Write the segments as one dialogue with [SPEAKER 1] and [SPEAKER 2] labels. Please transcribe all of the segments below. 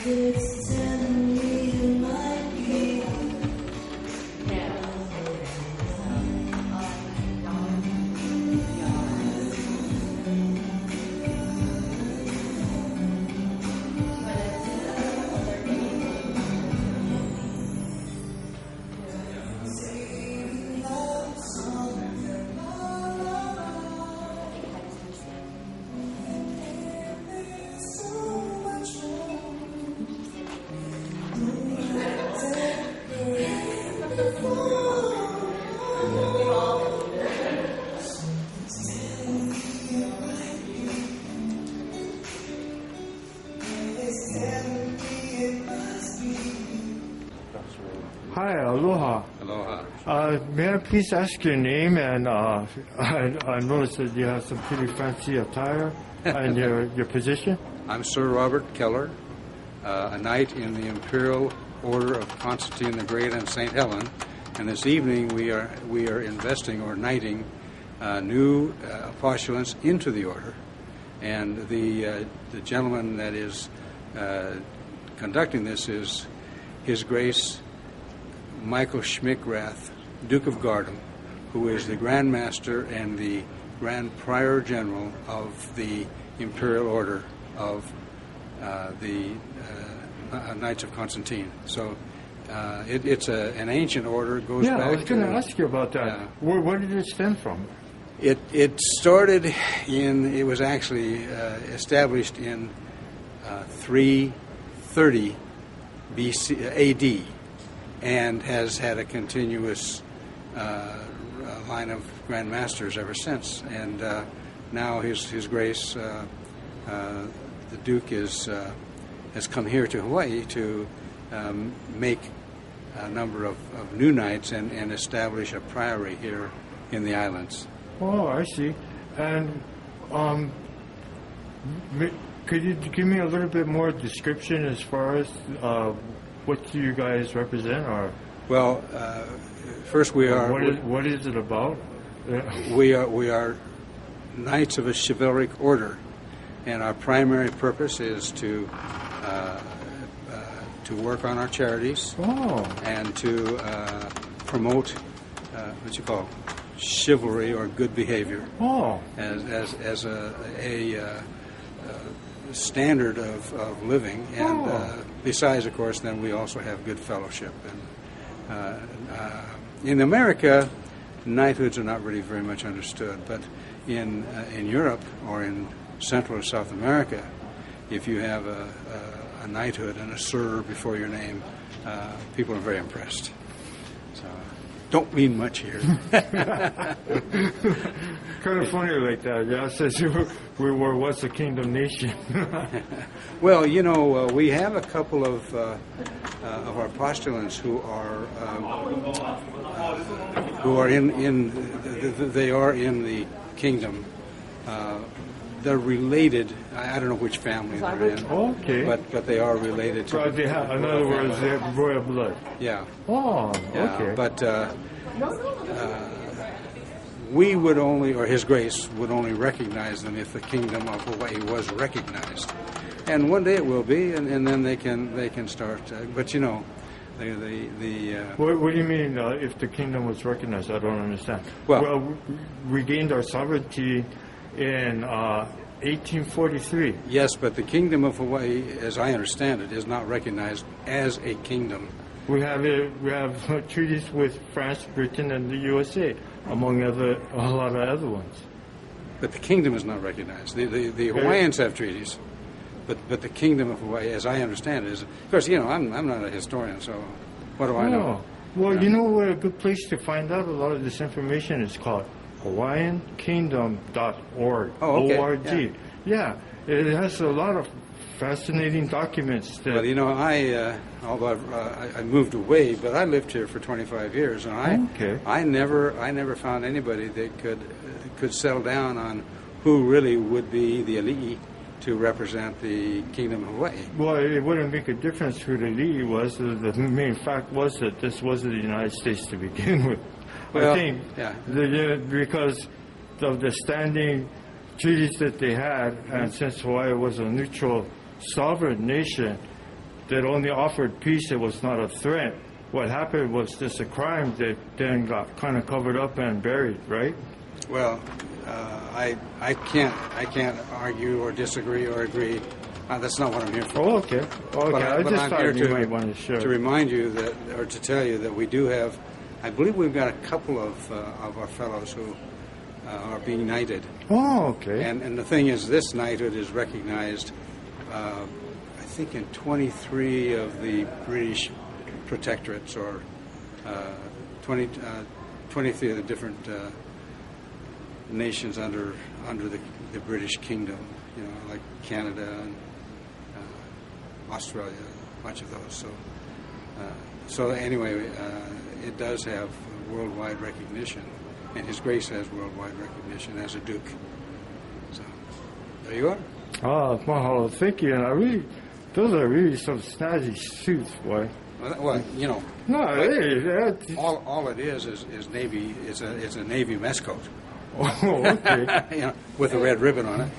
[SPEAKER 1] Hi, aloha.
[SPEAKER 2] Aloha.
[SPEAKER 1] May I please ask your name? And I noticed that you have some pretty fancy attire and your position.
[SPEAKER 2] I'm Sir Robert Keller, a knight in the Imperial Order of Constantine the Great and St. Helen. And this evening we are investing or knighting new postulants into the order. And the gentleman that is conducting this is His Grace Michael Schmickrath, Duke of Gardam, who is the Grand Master and the Grand Prior General of the Imperial Order of the Knights of Constantine. So it's an ancient order. It goes back.
[SPEAKER 1] I was going to ask you about that. Where did it stem from?
[SPEAKER 2] It started it was actually established in 330 BC AD, and has had a continuous line of Grand Masters ever since. And now His Grace, the Duke, has come here to Hawaii to make a number of new knights and establish a priory here in the islands.
[SPEAKER 1] Oh, I see. And could you give me a little bit more description as far as what you guys represent? Or
[SPEAKER 2] well, first we are.
[SPEAKER 1] What is it about?
[SPEAKER 2] We are knights of a chivalric order, and our primary purpose is to work on our charities and to promote what you call chivalry or good behavior as a standard of living. And besides, of course, then we also have good fellowship. And in America, knighthoods are not really very much understood, but in Europe or in Central or South America, if you have a knighthood and a Sir before your name, people are very impressed. So, don't mean much here.
[SPEAKER 1] Kind of funny like that. Yeah, says we were once a kingdom nation.
[SPEAKER 2] Well, you know, we have a couple of our postulants who are in the kingdom. They're related. I don't know which family they're in.
[SPEAKER 1] Okay.
[SPEAKER 2] But they are related to.
[SPEAKER 1] But they have, in other words, they have royal blood.
[SPEAKER 2] Yeah.
[SPEAKER 1] Oh,
[SPEAKER 2] yeah,
[SPEAKER 1] okay.
[SPEAKER 2] But we would only, or His Grace would only recognize them if the Kingdom of Hawaii was recognized, and one day it will be, and then they can start. But you know,
[SPEAKER 1] What do you mean if the kingdom was recognized? I don't understand. Well, we gained our sovereignty in 1843.
[SPEAKER 2] Yes, but the Kingdom of Hawaii, as I understand it, is not recognized as a kingdom.
[SPEAKER 1] We have treaties with France, Britain, and the USA, among a lot of other ones.
[SPEAKER 2] But the kingdom is not recognized. The Hawaiians have treaties, but the Kingdom of Hawaii, as I understand it, is. Of course, you know, I'm not a historian, so what do I know?
[SPEAKER 1] Well, you know where a good place to find out a lot of this information is called HawaiianKingdom.org.
[SPEAKER 2] Oh, okay.
[SPEAKER 1] O-R-G. Yeah, it has a lot of fascinating documents.
[SPEAKER 2] Well, you know, although I moved away, but I lived here for 25 years, and I never found anybody that could settle down on who really would be the elite to represent the Kingdom of Hawaii.
[SPEAKER 1] Well, it wouldn't make a difference who the elite was. The main fact was that this wasn't the United States to begin with.
[SPEAKER 2] Well,
[SPEAKER 1] I think because of the standing treaties that they had, and since Hawaii was a neutral sovereign nation, that only offered peace. It was not a threat. What happened was just a crime that then got kind of covered up and buried, right?
[SPEAKER 2] Well, I can't argue or disagree or agree. That's not what I'm here for.
[SPEAKER 1] Oh, okay. Okay.
[SPEAKER 2] But
[SPEAKER 1] I just
[SPEAKER 2] I'm
[SPEAKER 1] thought
[SPEAKER 2] here
[SPEAKER 1] you might want to share.
[SPEAKER 2] to remind you that, or to tell you that we do have. I believe we've got a couple of our fellows who are being knighted.
[SPEAKER 1] Oh, okay.
[SPEAKER 2] And the thing is, this knighthood is recognized, I think, in 23 of the British protectorates, or 23 of the different nations under the British Kingdom. You know, like Canada and Australia, a bunch of those. So anyway, it does have worldwide recognition, and His Grace has worldwide recognition as a Duke. So there you are.
[SPEAKER 1] Oh, mahalo. Thank you. And those are really some snazzy suits, boy.
[SPEAKER 2] Well, you know.
[SPEAKER 1] No,
[SPEAKER 2] all it is Navy. It's a Navy mess coat.
[SPEAKER 1] Oh, okay.
[SPEAKER 2] You know, with a red ribbon on it.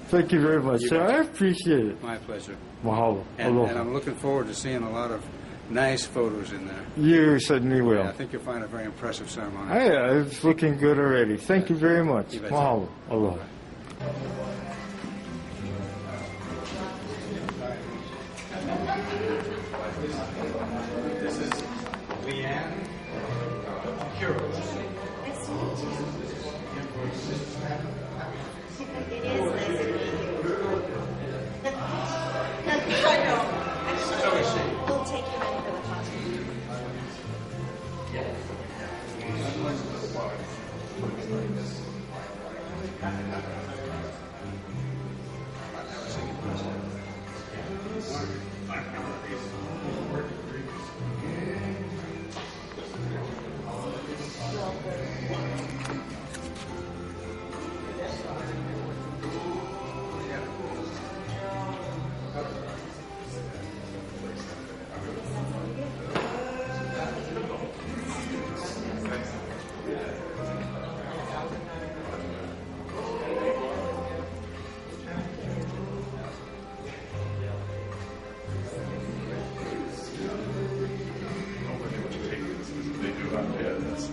[SPEAKER 1] Thank you very much, sir. I appreciate it.
[SPEAKER 2] My pleasure.
[SPEAKER 1] Mahalo.
[SPEAKER 2] And I'm looking forward to seeing a lot of nice photos in there.
[SPEAKER 1] You certainly will.
[SPEAKER 2] Yeah, I think you'll find a very impressive ceremony.
[SPEAKER 1] Yeah, it's looking good already. Thank you very much. Mahalo. Aloha.
[SPEAKER 2] This is Leanne Kuros.
[SPEAKER 3] Nice to meet you. It is nice to meet you. I know. Actually,
[SPEAKER 2] So is she.
[SPEAKER 3] we'll take you in for the costume.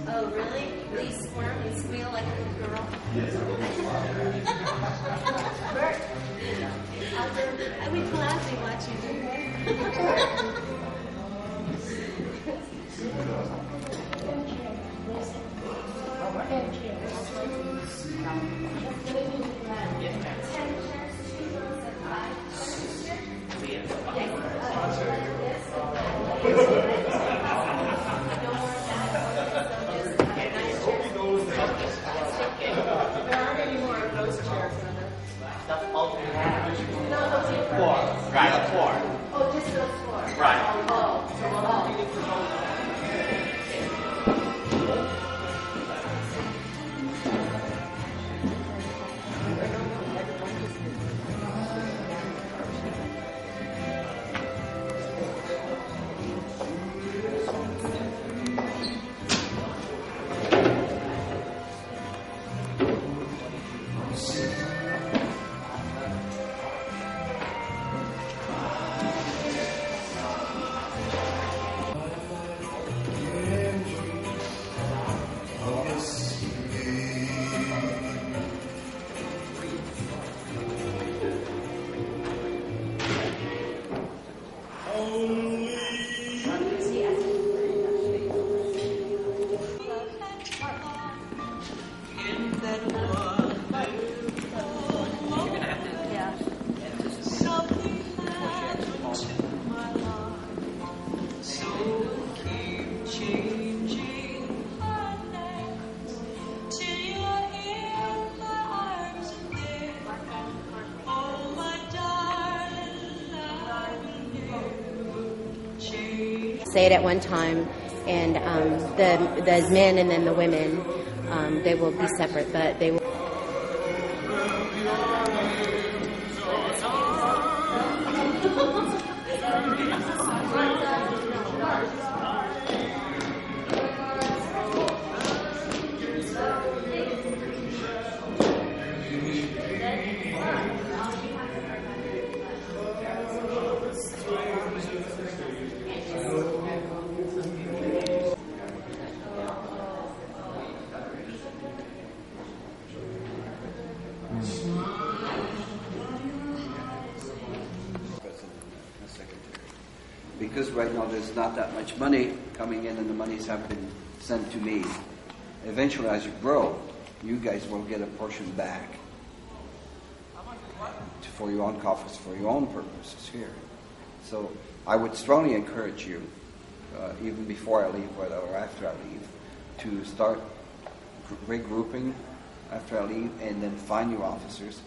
[SPEAKER 3] Oh, really? Do you squirm and squeal like a little girl? Yes. Bert, I would gladly watch you do that.
[SPEAKER 4] Right, four.
[SPEAKER 3] Oh, just those four?
[SPEAKER 4] Right.
[SPEAKER 3] Oh,
[SPEAKER 5] say it at one time, and the men and then the women, they will be separate, but they will.
[SPEAKER 4] Because right now there's not that much money coming in and the monies have been sent to me. Eventually, as you grow, you guys will get a portion back for your own coffers, for your own purposes here. So I would strongly encourage you, even before I leave or after I leave, to start regrouping after I leave and then find your officers.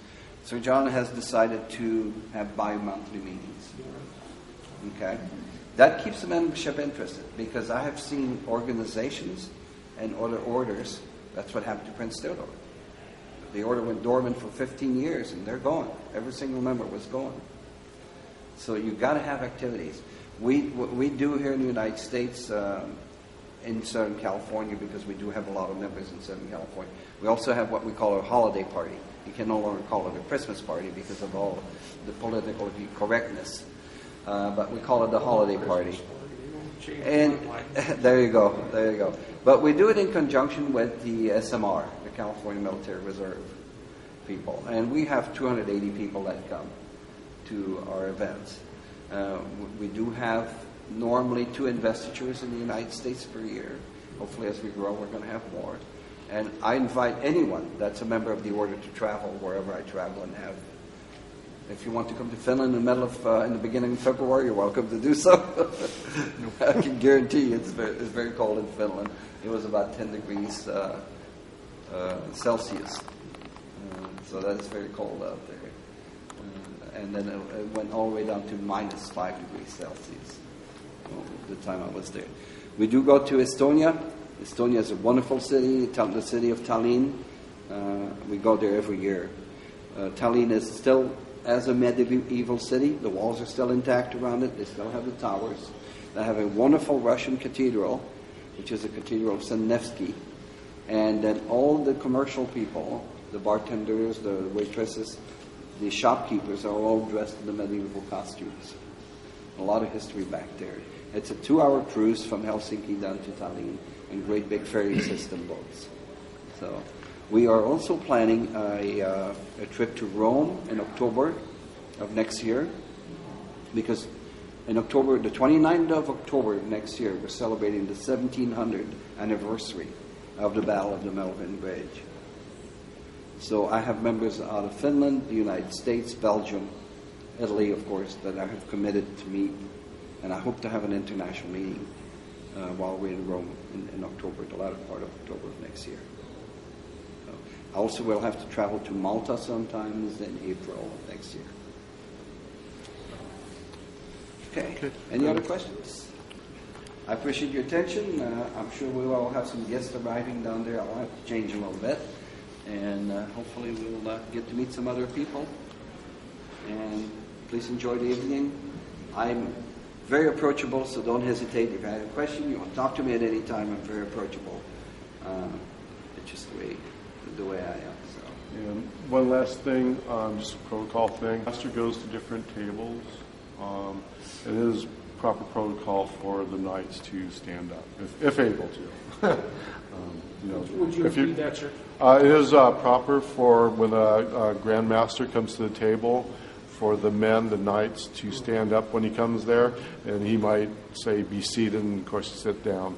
[SPEAKER 4] Sir John has decided to have bi-monthly meetings. Okay? That keeps the membership interested, because I have seen organizations and other orders. That's what happened to Prince Theodore. The order went dormant for 15 years and they're gone. Every single member was gone. So you've got to have activities. What we do here in the United States, in Southern California, because we do have a lot of members in Southern California, we also have what we call a holiday party. You can no longer call it a Christmas party because of all the political correctness. But we call it the holiday party. And there you go. But we do it in conjunction with the SMR, the California Military Reserve people. And we have 280 people that come to our events. We do have normally 2 investitures in the United States per year. Hopefully as we grow, we're going to have more. And I invite anyone that's a member of the order to travel wherever I travel and have. If you want to come to Finland in the beginning of February, you're welcome to do so. I can guarantee you it's very cold in Finland. It was about 10 degrees Celsius. So that's very cold out there. And then it went all the way down to minus 5 degrees Celsius the time I was there. We do go to Estonia. Estonia is a wonderful city, the city of Tallinn. We go there every year. Tallinn is still as a medieval city. The walls are still intact around it. They still have the towers. They have a wonderful Russian cathedral, which is the Cathedral of St. Nevsky. And then all the commercial people, the bartenders, the waitresses, the shopkeepers are all dressed in the medieval costumes. A lot of history back there. It's a 2-hour cruise from Helsinki down to Tallinn in great big ferry system boats. So we are also planning a trip to Rome in October of next year, because in October, the 29th of October next year, we're celebrating the 1700th anniversary of the Battle of the Melvin Bridge. So I have members out of Finland, the United States, Belgium, Italy, of course, that I have committed to meet, and I hope to have an international meeting while we're in Rome in October, the latter part of October of next year. I also will have to travel to Malta sometimes in April of next year. Okay. Any other questions? I appreciate your attention. I'm sure we will have some guests arriving down there. I'll have to change a little bit. And hopefully we'll get to meet some other people. And please enjoy the evening. I'm very approachable, so don't hesitate. If you have a question, you want to talk to me at any time, I'm very approachable. It's just the way I am. So.
[SPEAKER 6] And one last thing, just a protocol thing. Master goes to different tables. It is proper protocol for the knights to stand up, if able to.
[SPEAKER 7] Would you repeat that, sir?
[SPEAKER 6] It is proper for when a Grand Master comes to the table for the men, the knights, to stand up when he comes there, and he might say, be seated, and of course sit down.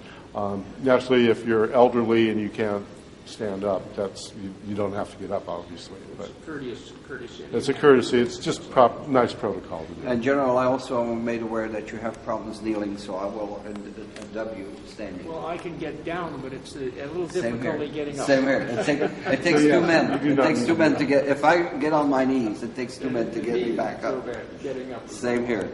[SPEAKER 6] Naturally, if you're elderly and you can't stand up, you don't have to get up, obviously. But
[SPEAKER 7] Courtesy.
[SPEAKER 6] it's a courtesy. It's just nice protocol to do.
[SPEAKER 4] And General, I also am made aware that you have problems kneeling, so I will dub you standing.
[SPEAKER 7] Well, I can get down, but it's a little difficulty getting up.
[SPEAKER 4] Same here. It takes 2 men. It takes 2 men to get. If I get on my knees, it takes 2 men to get me back up.
[SPEAKER 7] Getting up.
[SPEAKER 4] Same here.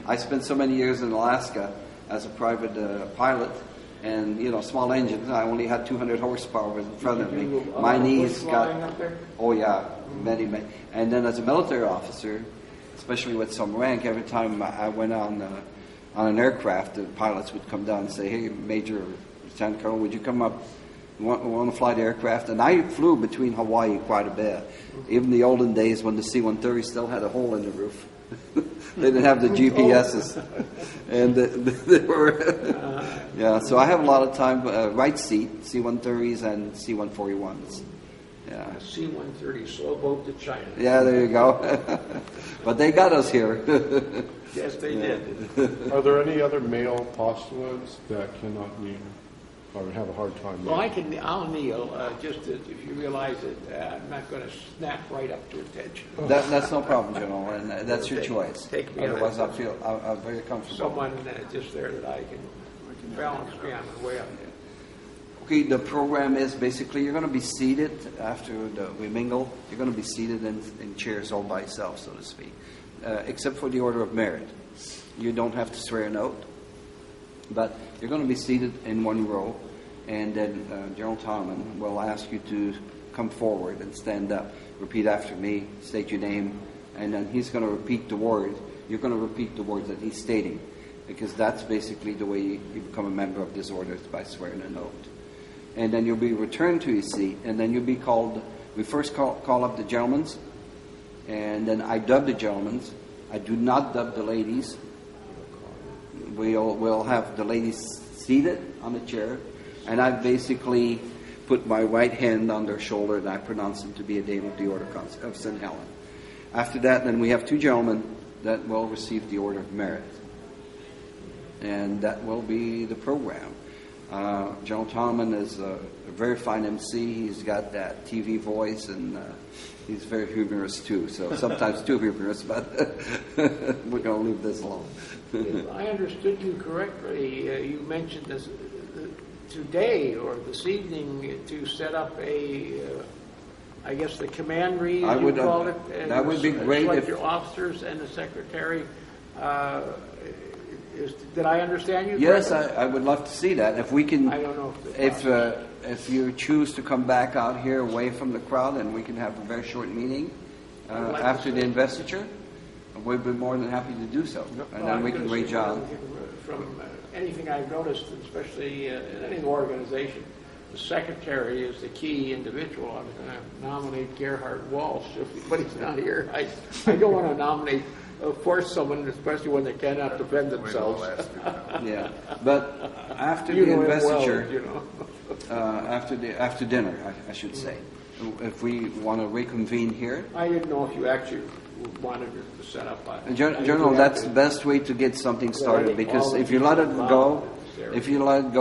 [SPEAKER 4] I spent so many years in Alaska as a private pilot. And, small engines. I only had 200 horsepower in front of me. My knees got...
[SPEAKER 7] Up there?
[SPEAKER 4] Oh, yeah. Many. And then as a military officer, especially with some rank, every time I went on an aircraft, the pilots would come down and say, hey, Major Lieutenant Colonel, would you come up? We want to fly the aircraft. And I flew between Hawaii quite a bit. Even the olden days when the C-130 still had a hole in the roof. They didn't have the GPSs. And they were... yeah, so I have a lot of time, right seat, C-130s and C-141s. Yeah.
[SPEAKER 7] A C-130 slow boat to China.
[SPEAKER 4] Yeah, there you go. But they got us here.
[SPEAKER 7] Yes, they did.
[SPEAKER 6] Are there any other male postulates that cannot kneel or have a hard time?
[SPEAKER 7] Well, I'll kneel, just if you realize that I'm not going to snap right up to attention.
[SPEAKER 4] That's no problem, General, and that's your choice.
[SPEAKER 7] Take me
[SPEAKER 4] Otherwise, I'm very comfortable.
[SPEAKER 7] Someone just there that I can balance me on the way up.
[SPEAKER 4] Okay, the program is basically you're going to be seated after we mingle. You're going to be seated in chairs all by yourself, so to speak, except for the Order of Merit. You don't have to swear an oath, but you're going to be seated in one row, and then General Tallman will ask you to come forward and stand up. Repeat after me, state your name, and then he's going to repeat the word. You're going to repeat the words that he's stating, because that's basically the way you become a member of this order, is by swearing an oath. And then you'll be returned to your seat, and then you'll be called. We first call up the gentlemen, and then I dub the gentlemen. I do not dub the ladies. We'll have the ladies seated on the chair, and I basically put my right hand on their shoulder, and I pronounce them to be a Dame of the Order of St. Helen. After that, then we have two gentlemen that will receive the Order of Merit, and that will be the program. General Tallman is a very fine MC. He's got that TV voice, and he's very humorous too. So sometimes too humorous, but we're going to leave this alone.
[SPEAKER 7] If I understood you correctly, you mentioned this today or this evening to set up I guess the commandery,
[SPEAKER 4] I would,
[SPEAKER 7] call it.
[SPEAKER 4] That would be great
[SPEAKER 7] like
[SPEAKER 4] if
[SPEAKER 7] your officers and the secretary. Did I understand you?
[SPEAKER 4] Yes,
[SPEAKER 7] correctly?
[SPEAKER 4] I would love to see that. If we can,
[SPEAKER 7] I don't know
[SPEAKER 4] if you choose to come back out here away from the crowd, and we can have a very short meeting after the investiture, we'd be more than happy to do so, and then we can reach out.
[SPEAKER 7] From anything I've noticed, especially in any organization, the secretary is the key individual. I'm going to nominate Gerhard Walsh, but he's not here. I don't want to nominate. Force someone, especially when they cannot defend themselves.
[SPEAKER 4] Yeah, but after the investiture, after dinner, I should say, if we want to reconvene here.
[SPEAKER 7] I didn't know if you actually wanted to set up a...
[SPEAKER 4] General, that's the best way to get something started, because if you let it go,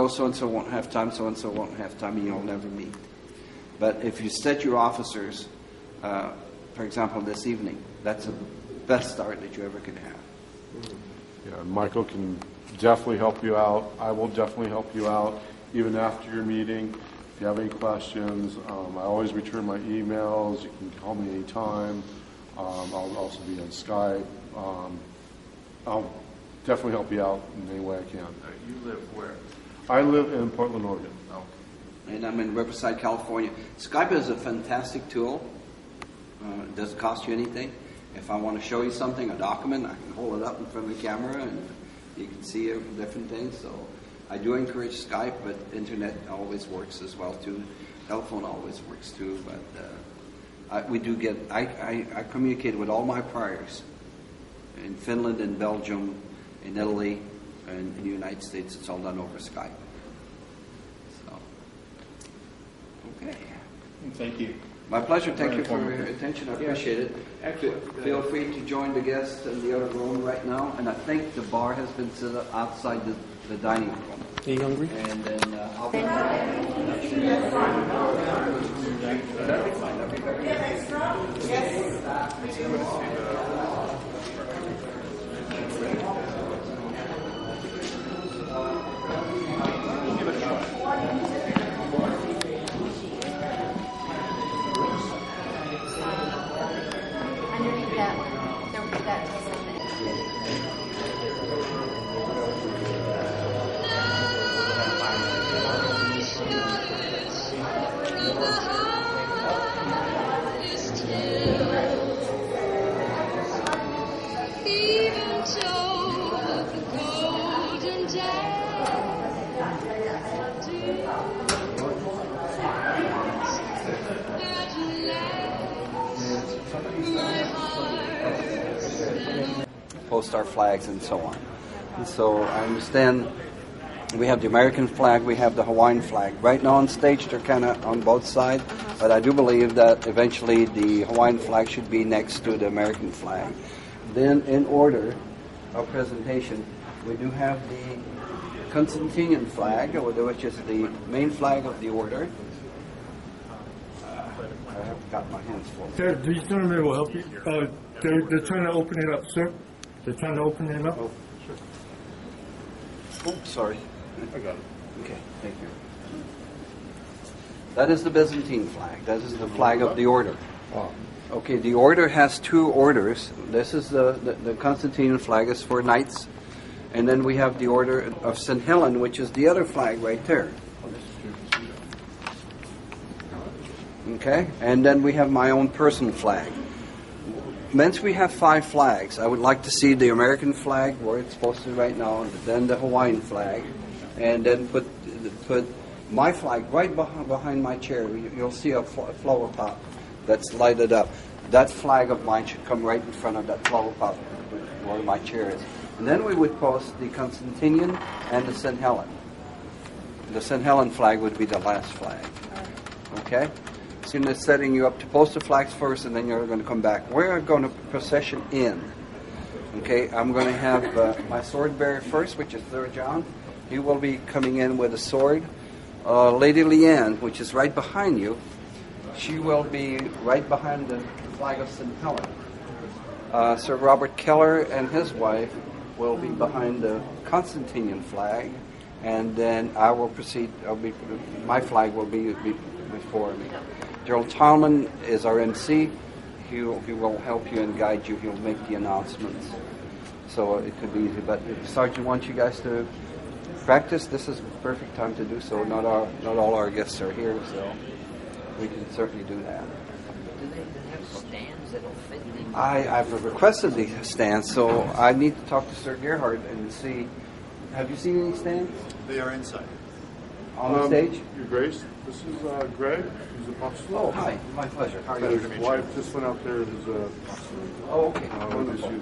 [SPEAKER 4] so-and-so won't have time, so-and-so won't have time, and you'll never meet. But if you set your officers, for example, this evening, that's a best start that you ever can have.
[SPEAKER 6] Yeah, Michael can definitely help you out. I will definitely help you out, even after your meeting. If you have any questions, I always return my emails. You can call me anytime. I'll also be on Skype. I'll definitely help you out in any way I can.
[SPEAKER 1] You live where?
[SPEAKER 6] I live in Portland, Oregon.
[SPEAKER 1] Oh.
[SPEAKER 4] And I'm in Riverside, California. Skype is a fantastic tool. It doesn't cost you anything. If I want to show you something, a document, I can hold it up in front of the camera and you can see different things. So I do encourage Skype, but internet always works as well too. Telephone always works too. But I communicate with all my priors in Finland, in Belgium, in Italy, and in the United States. It's all done over Skype. So, okay.
[SPEAKER 1] Thank you.
[SPEAKER 4] My pleasure. Thank you for your attention. I appreciate it.
[SPEAKER 7] Excellent.
[SPEAKER 4] Feel free to join the guests in the other room right now. And I think the bar has been set up outside the dining room.
[SPEAKER 7] Are you hungry?
[SPEAKER 4] And then I'll be post our flags and so on. And so I understand We have the American flag, we have the Hawaiian flag. Right now on stage they're kind of on both sides, but I do believe that eventually the Hawaiian flag should be next to the American flag. Then in order of presentation, we do have the Constantinian flag, which is the main flag of the order. I have got my hands full.
[SPEAKER 1] Sir, these gentlemen will help you. They're trying to open it up, sir. They're trying to open it up.
[SPEAKER 4] Oh, sure. Oh, sorry. I got it. Okay, thank you. That is the Byzantine flag. That is the flag of the order.
[SPEAKER 6] Oh.
[SPEAKER 4] Okay, the order has two orders. This is the Constantinian flag is for knights. And then we have the order of St. Helen, which is the other flag right there. Okay, and then we have my own personal flag. Since we have 5 flags, I would like to see the American flag where it's posted right now, then the Hawaiian flag, and then put my flag right behind my chair. You'll see a flower pot that's lighted up. That flag of mine should come right in front of that flower pot where my chair is. And then we would post the Constantinian and the St. Helen. The St. Helen flag would be the last flag. Okay? So it's setting you up to post the flags first, and then you're going to come back. We're going to procession in. Okay? I'm going to have my sword bearer first, which is Sir John. He will be coming in with a sword. Lady Leanne, which is right behind you, she will be right behind the flag of St. Helen. Sir Robert Keller and his wife will be behind the Constantinian flag, and then I will proceed. My flag will be before me. Gerald Tallman is our MC. He will help you and guide you. He'll make the announcements, so it could be easy. But if Sergeant wants you guys to practice, this is the perfect time to do so. Not all our guests are here, so we can certainly do that.
[SPEAKER 8] Do they have stands that'll fit them?
[SPEAKER 4] I've requested the stands, so I need to talk to Sir Gerhard and see. Have you seen any stands?
[SPEAKER 9] They are inside.
[SPEAKER 4] On the stage?
[SPEAKER 6] Your Grace, this is Greg. He's a pastor.
[SPEAKER 4] Oh, hi. My pleasure. How are you?
[SPEAKER 6] His wife just went out there as a pastor.
[SPEAKER 4] Oh, okay.
[SPEAKER 6] Wonderful.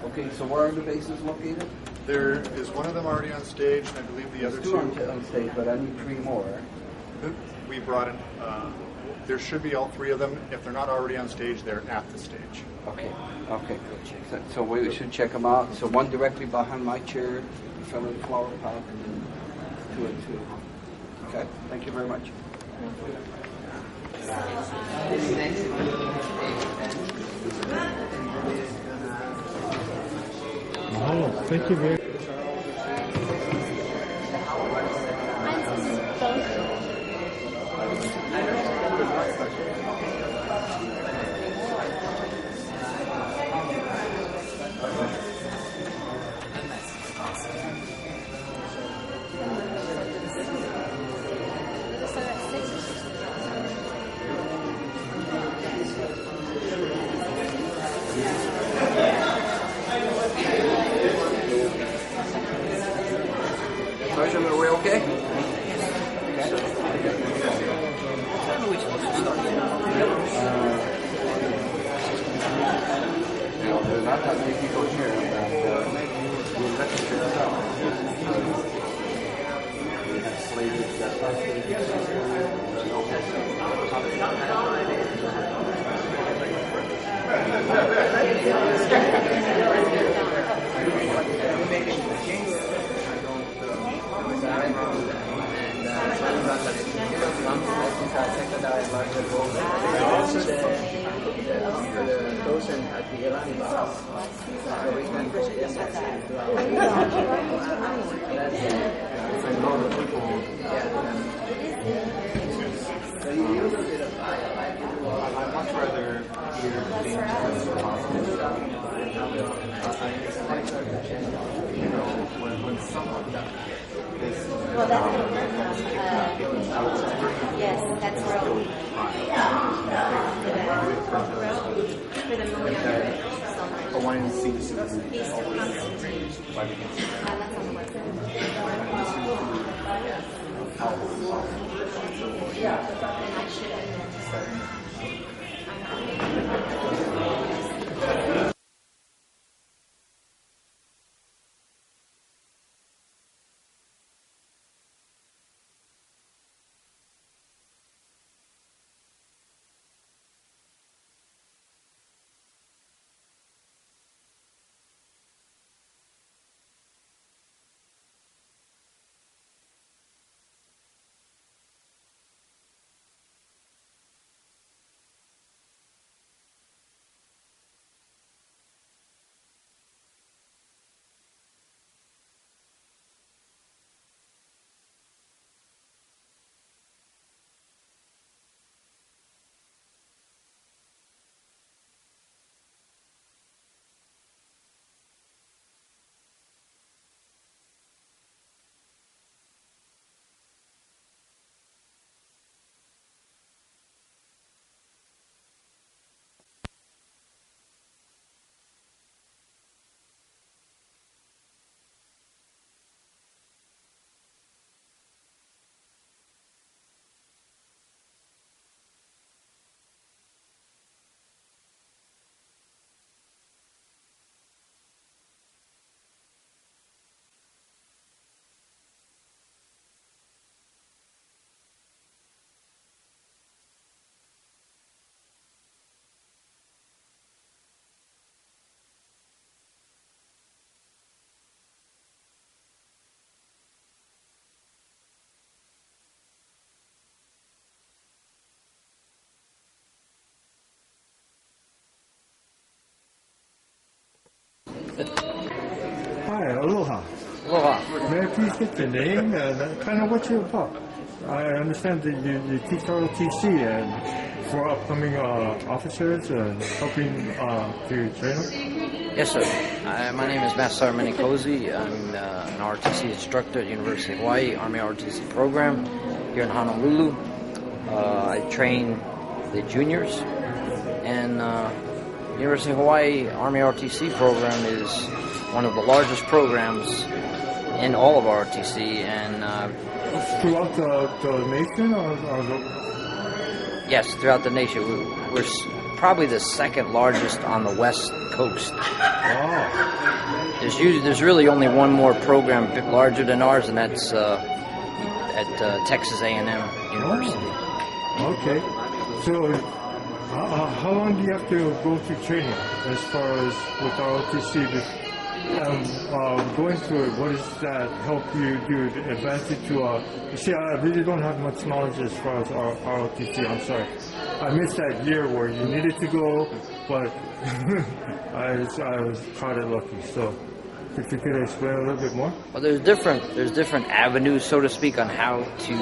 [SPEAKER 4] Okay, so where are the bases located?
[SPEAKER 9] There is one of them already on stage, and I believe the other
[SPEAKER 4] There's two on stage, but I need 3 more.
[SPEAKER 9] We brought in. There should be all 3 of them. If they're not already on stage, they're at the stage.
[SPEAKER 4] Okay. So we should check them out. So one directly behind my chair, in front of the flower pot, and then 2 and 2. Okay. Thank you very much.
[SPEAKER 1] Oh, thank you very much.
[SPEAKER 4] Sergeant, are we okay? There's not that many people here, but the investiture itself. We have slated that last
[SPEAKER 9] I'd much rather hear things as possible. When someone is
[SPEAKER 5] yes, that's where for the moment.
[SPEAKER 9] Hawaiian seats
[SPEAKER 1] please get your name and kind of what you're about? I understand that you teach ROTC and for upcoming officers and helping to train them?
[SPEAKER 8] Yes, sir. My name is Master Sergeant Minikozi. I'm an ROTC instructor at the University of Hawaii, Army ROTC program here in Honolulu. I train the juniors, and University of Hawaii Army ROTC program is one of the largest programs in all of ROTC, and
[SPEAKER 1] throughout the nation, or
[SPEAKER 8] yes, throughout the nation. We're probably the second largest on the West Coast.
[SPEAKER 1] Wow.
[SPEAKER 8] There's really only one more program larger than ours, and that's at Texas A&M University.
[SPEAKER 1] Oh. Okay. So, how long do you have to go through training as far as with ROTC? Going through it, what does that help you do to advance it to you see, I really don't have much knowledge as far as ROTC. I'm sorry. I missed that year where you needed to go, but I was caught it lucky. So, if you could explain a little bit more.
[SPEAKER 8] Well, there's different avenues, so to speak, on how to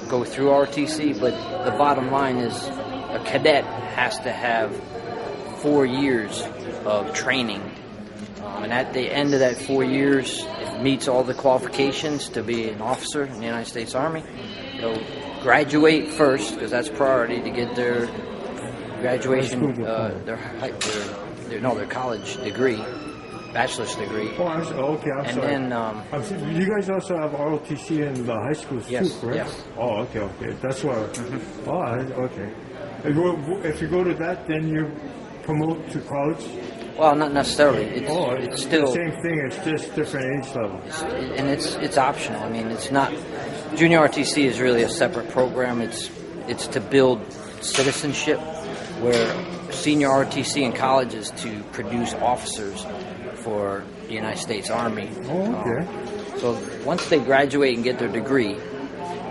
[SPEAKER 8] go through ROTC, but the bottom line is a cadet has to have 4 years of training. And at the end of that 4 years, it meets all the qualifications to be an officer in the United States Army. They'll graduate first, because that's priority to get their graduation, their college degree, bachelor's degree.
[SPEAKER 1] Oh, okay, I'm sorry.
[SPEAKER 8] And then
[SPEAKER 1] you guys also have ROTC in the high schools
[SPEAKER 8] yes,
[SPEAKER 1] too, correct?
[SPEAKER 8] Yes.
[SPEAKER 1] Oh, okay. That's why. Okay. If you go to that, then you promote to college.
[SPEAKER 8] Well, not necessarily. It's still
[SPEAKER 1] the same thing. It's just different age levels.
[SPEAKER 8] And it's optional. I mean, it's not. Junior ROTC is really a separate program. It's to build citizenship, where senior ROTC in college is to produce officers for the United States Army.
[SPEAKER 1] Oh, okay.
[SPEAKER 8] So once they graduate and get their degree,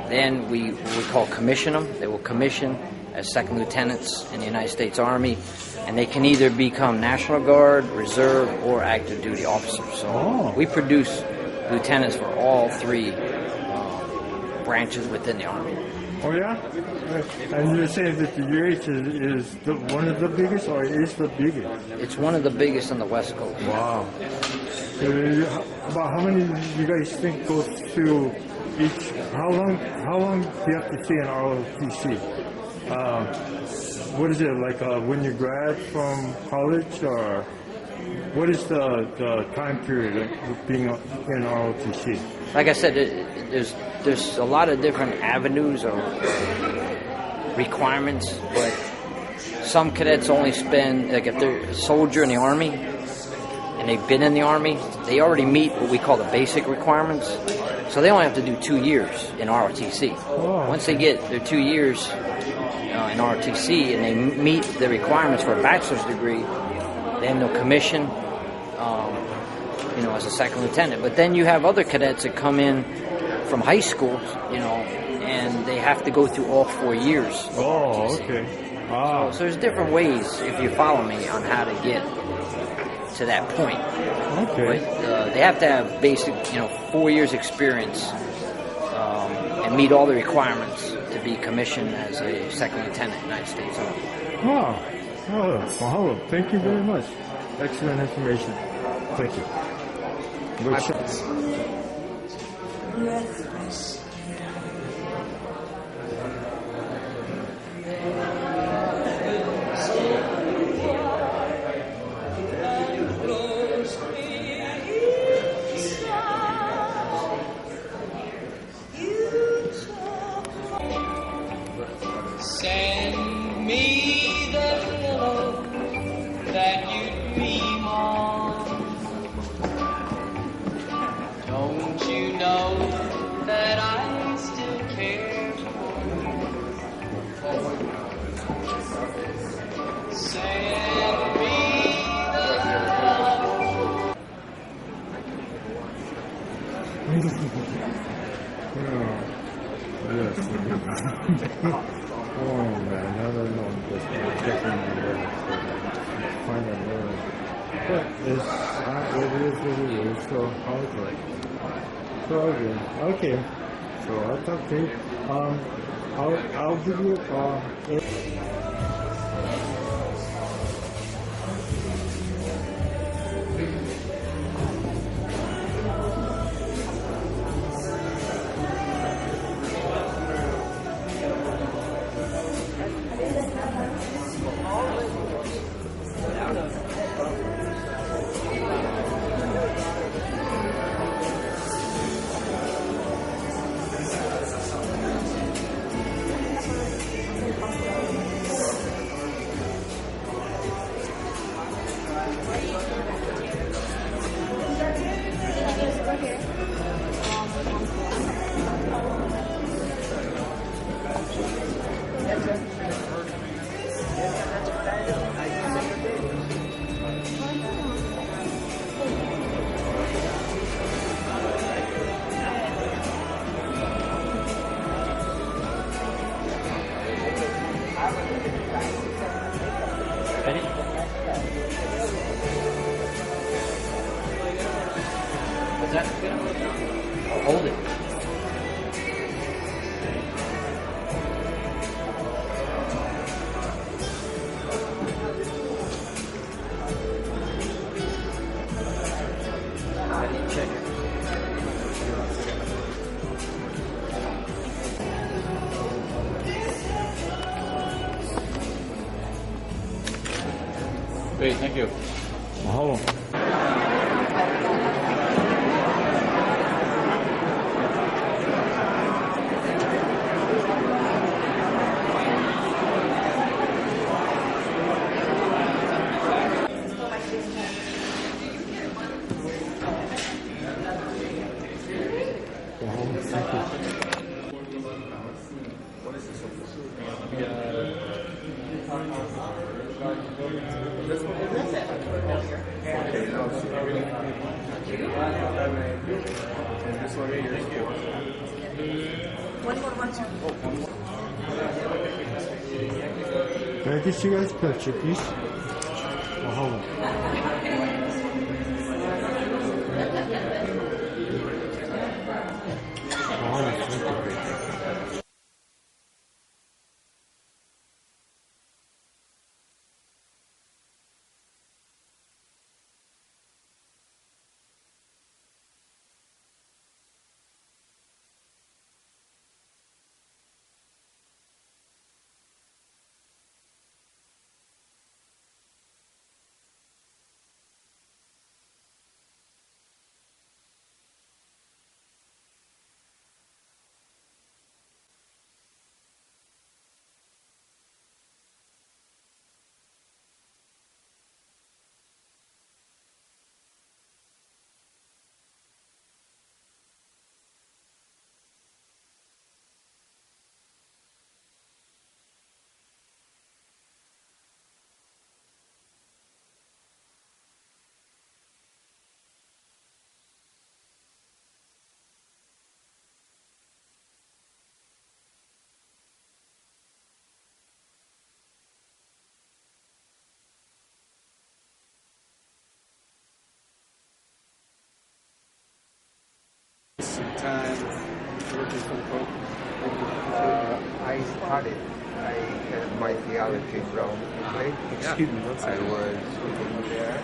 [SPEAKER 8] then we call commission them. They will commission as second lieutenants in the United States Army, and they can either become National Guard, Reserve, or active duty officers. So we produce lieutenants for all three branches within the Army.
[SPEAKER 1] Oh, yeah? And you're saying that the UH is one of the biggest, or is the biggest?
[SPEAKER 8] It's one of the biggest on the West Coast.
[SPEAKER 1] Wow. About how many you guys think goes through each? How long do you have to stay in ROTC? What is it, like when you grad from college, or what is the time period of being in ROTC?
[SPEAKER 8] Like I said, there's a lot of different avenues or requirements, but some cadets only spend, like if they're a soldier in the Army and they've been in the Army, they already meet what we call the basic requirements, so they only have to do 2 years in ROTC.
[SPEAKER 1] Oh.
[SPEAKER 8] Once they get their 2 years in ROTC and they meet the requirements for a bachelor's degree, then they'll commission as a second lieutenant. But then you have other cadets that come in from high school, and they have to go through all 4 years.
[SPEAKER 1] Oh, okay.
[SPEAKER 8] So there's different ways, if you follow me, on how to get to that point.
[SPEAKER 1] Okay.
[SPEAKER 8] But they have to have basic, 4 years experience and meet all the requirements to be commissioned as a second lieutenant in the United States Army.
[SPEAKER 1] Wow. Mahalo. Thank you very much. Excellent information. Thank you. Good shot.
[SPEAKER 10] Send me the pillow that you dream on. Don't you know that I still care for you? Send me the pillow.
[SPEAKER 1] Oh man, I don't know. Just checking the find a little. But it's it is what it is, so I'll do it. So again, okay. So I'll talk to you. I'll give you a call.
[SPEAKER 8] Hold it. Check it.
[SPEAKER 2] Great, thank you.
[SPEAKER 1] Hold on. Can I get you guys a picture, please? Hold on.
[SPEAKER 2] Time working for the Pope.
[SPEAKER 11] I started. I had my theology from Italy.
[SPEAKER 2] Excuse me,
[SPEAKER 11] I was there.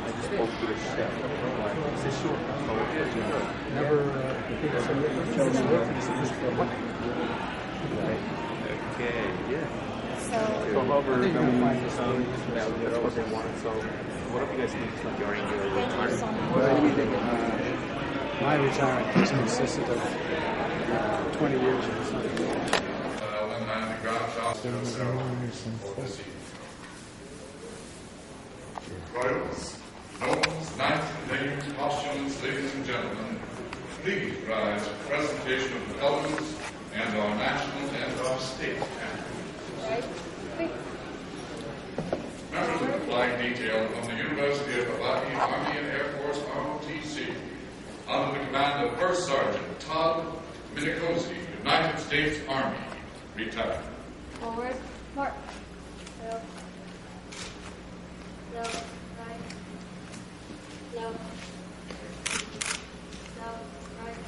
[SPEAKER 2] I just spoke to the chef. Never. Okay. Yeah.
[SPEAKER 3] So
[SPEAKER 2] however, that's what they wanted. So, what do you guys think during your retirement?
[SPEAKER 12] My retirement has consisted of 20 years or something.
[SPEAKER 13] Royals, nobles, knights, ladies, costumes, ladies and gentlemen, please rise for presentation of the colors and our national and our state cameras. Members of the flag detail from the University of Hawaii Army and Air Force ROTC, under the command of First Sergeant Todd Minicosi, United States Army, retired.
[SPEAKER 14] Forward, march. Left. Left, right. Left. Left, right.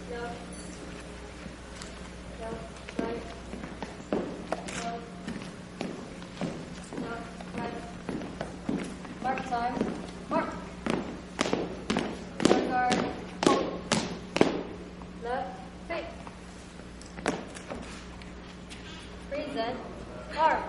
[SPEAKER 14] Left. Left, right. Left. Left, right. Mark time. Mark. Right guard. Hold. Left. Face. Reason. Arm.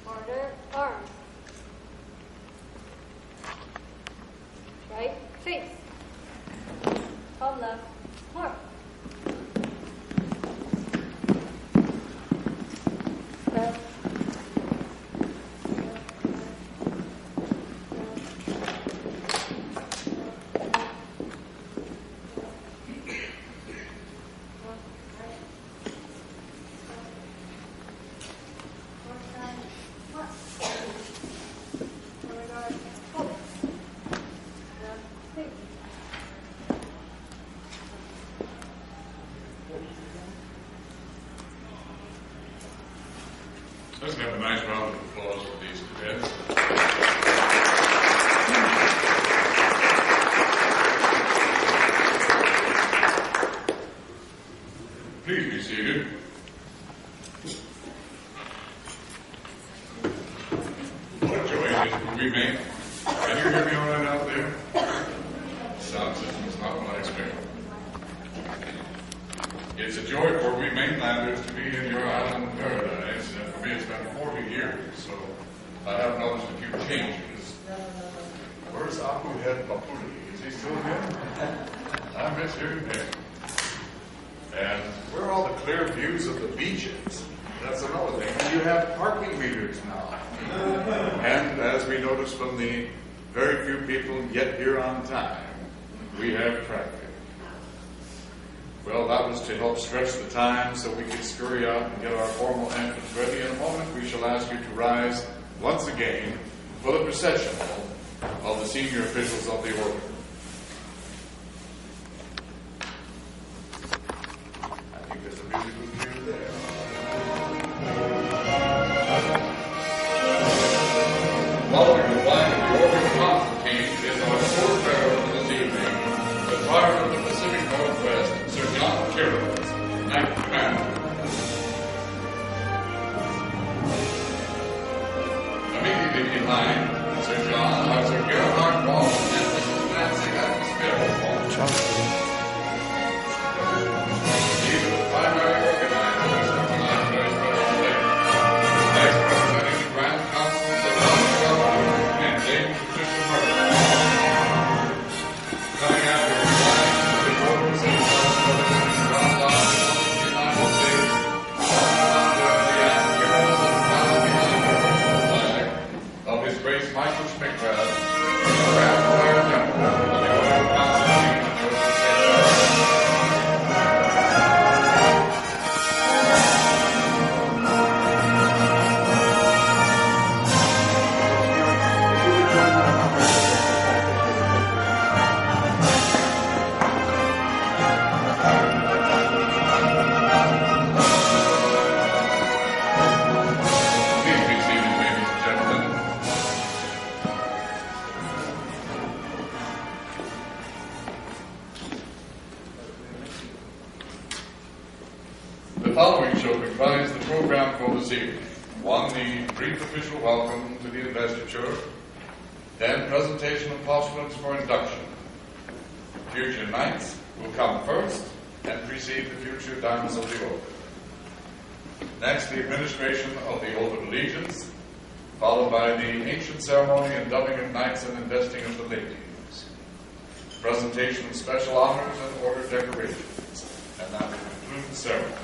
[SPEAKER 14] Order. Arm. Right. Face. Palm left. Mark. Left.
[SPEAKER 13] Let's have a nice round of applause for these cadets. Please be seated. What joy it is for we make. Can you hear me all right out there? Sound system is not what I expected. It's a joy for we mainlanders to be in your island paradise. And for me, it's been 40 years, so I have noticed a few changes. Where's Abu Head Bapuli? Is he still here? I miss hearing him. And where are all the clear views of the beaches? That's another thing. And you have parking meters now. And as we noticed from the very few people yet here on time, we have traffic. Well, that was to help stretch the time so we could scurry out and get our formal entrance ready. In a moment, we shall ask you to rise once again for the processional of the senior officials of the order. I think there's a musical cue there. Following the flag of the immediately behind Sir John are Sir Gerhard Wall and Mrs. Nancy Atmosphere. These are the primary organizers of tonight's very special day. Next, representing the Grand Councils of Alabama and Dame Patricia Murray. Coming after the flag, the orders and brothers and granddaughters of the United States, under the admirals and flag of His Grace Michael Schmickgrad, Grand Choir General of the Order of Constantine and Order of St. Please be seated, ladies and gentlemen. The following shall comprise the program for this evening. 1, the brief official welcome to the investiture. Then presentation of postulates for induction. Future knights will come first and precede the future dames of the order. Next, the administration of the oath of allegiance, followed by the ancient ceremony and dubbing of knights and investing of the ladies. Presentation of special honors and order decorations, and that will conclude the ceremony.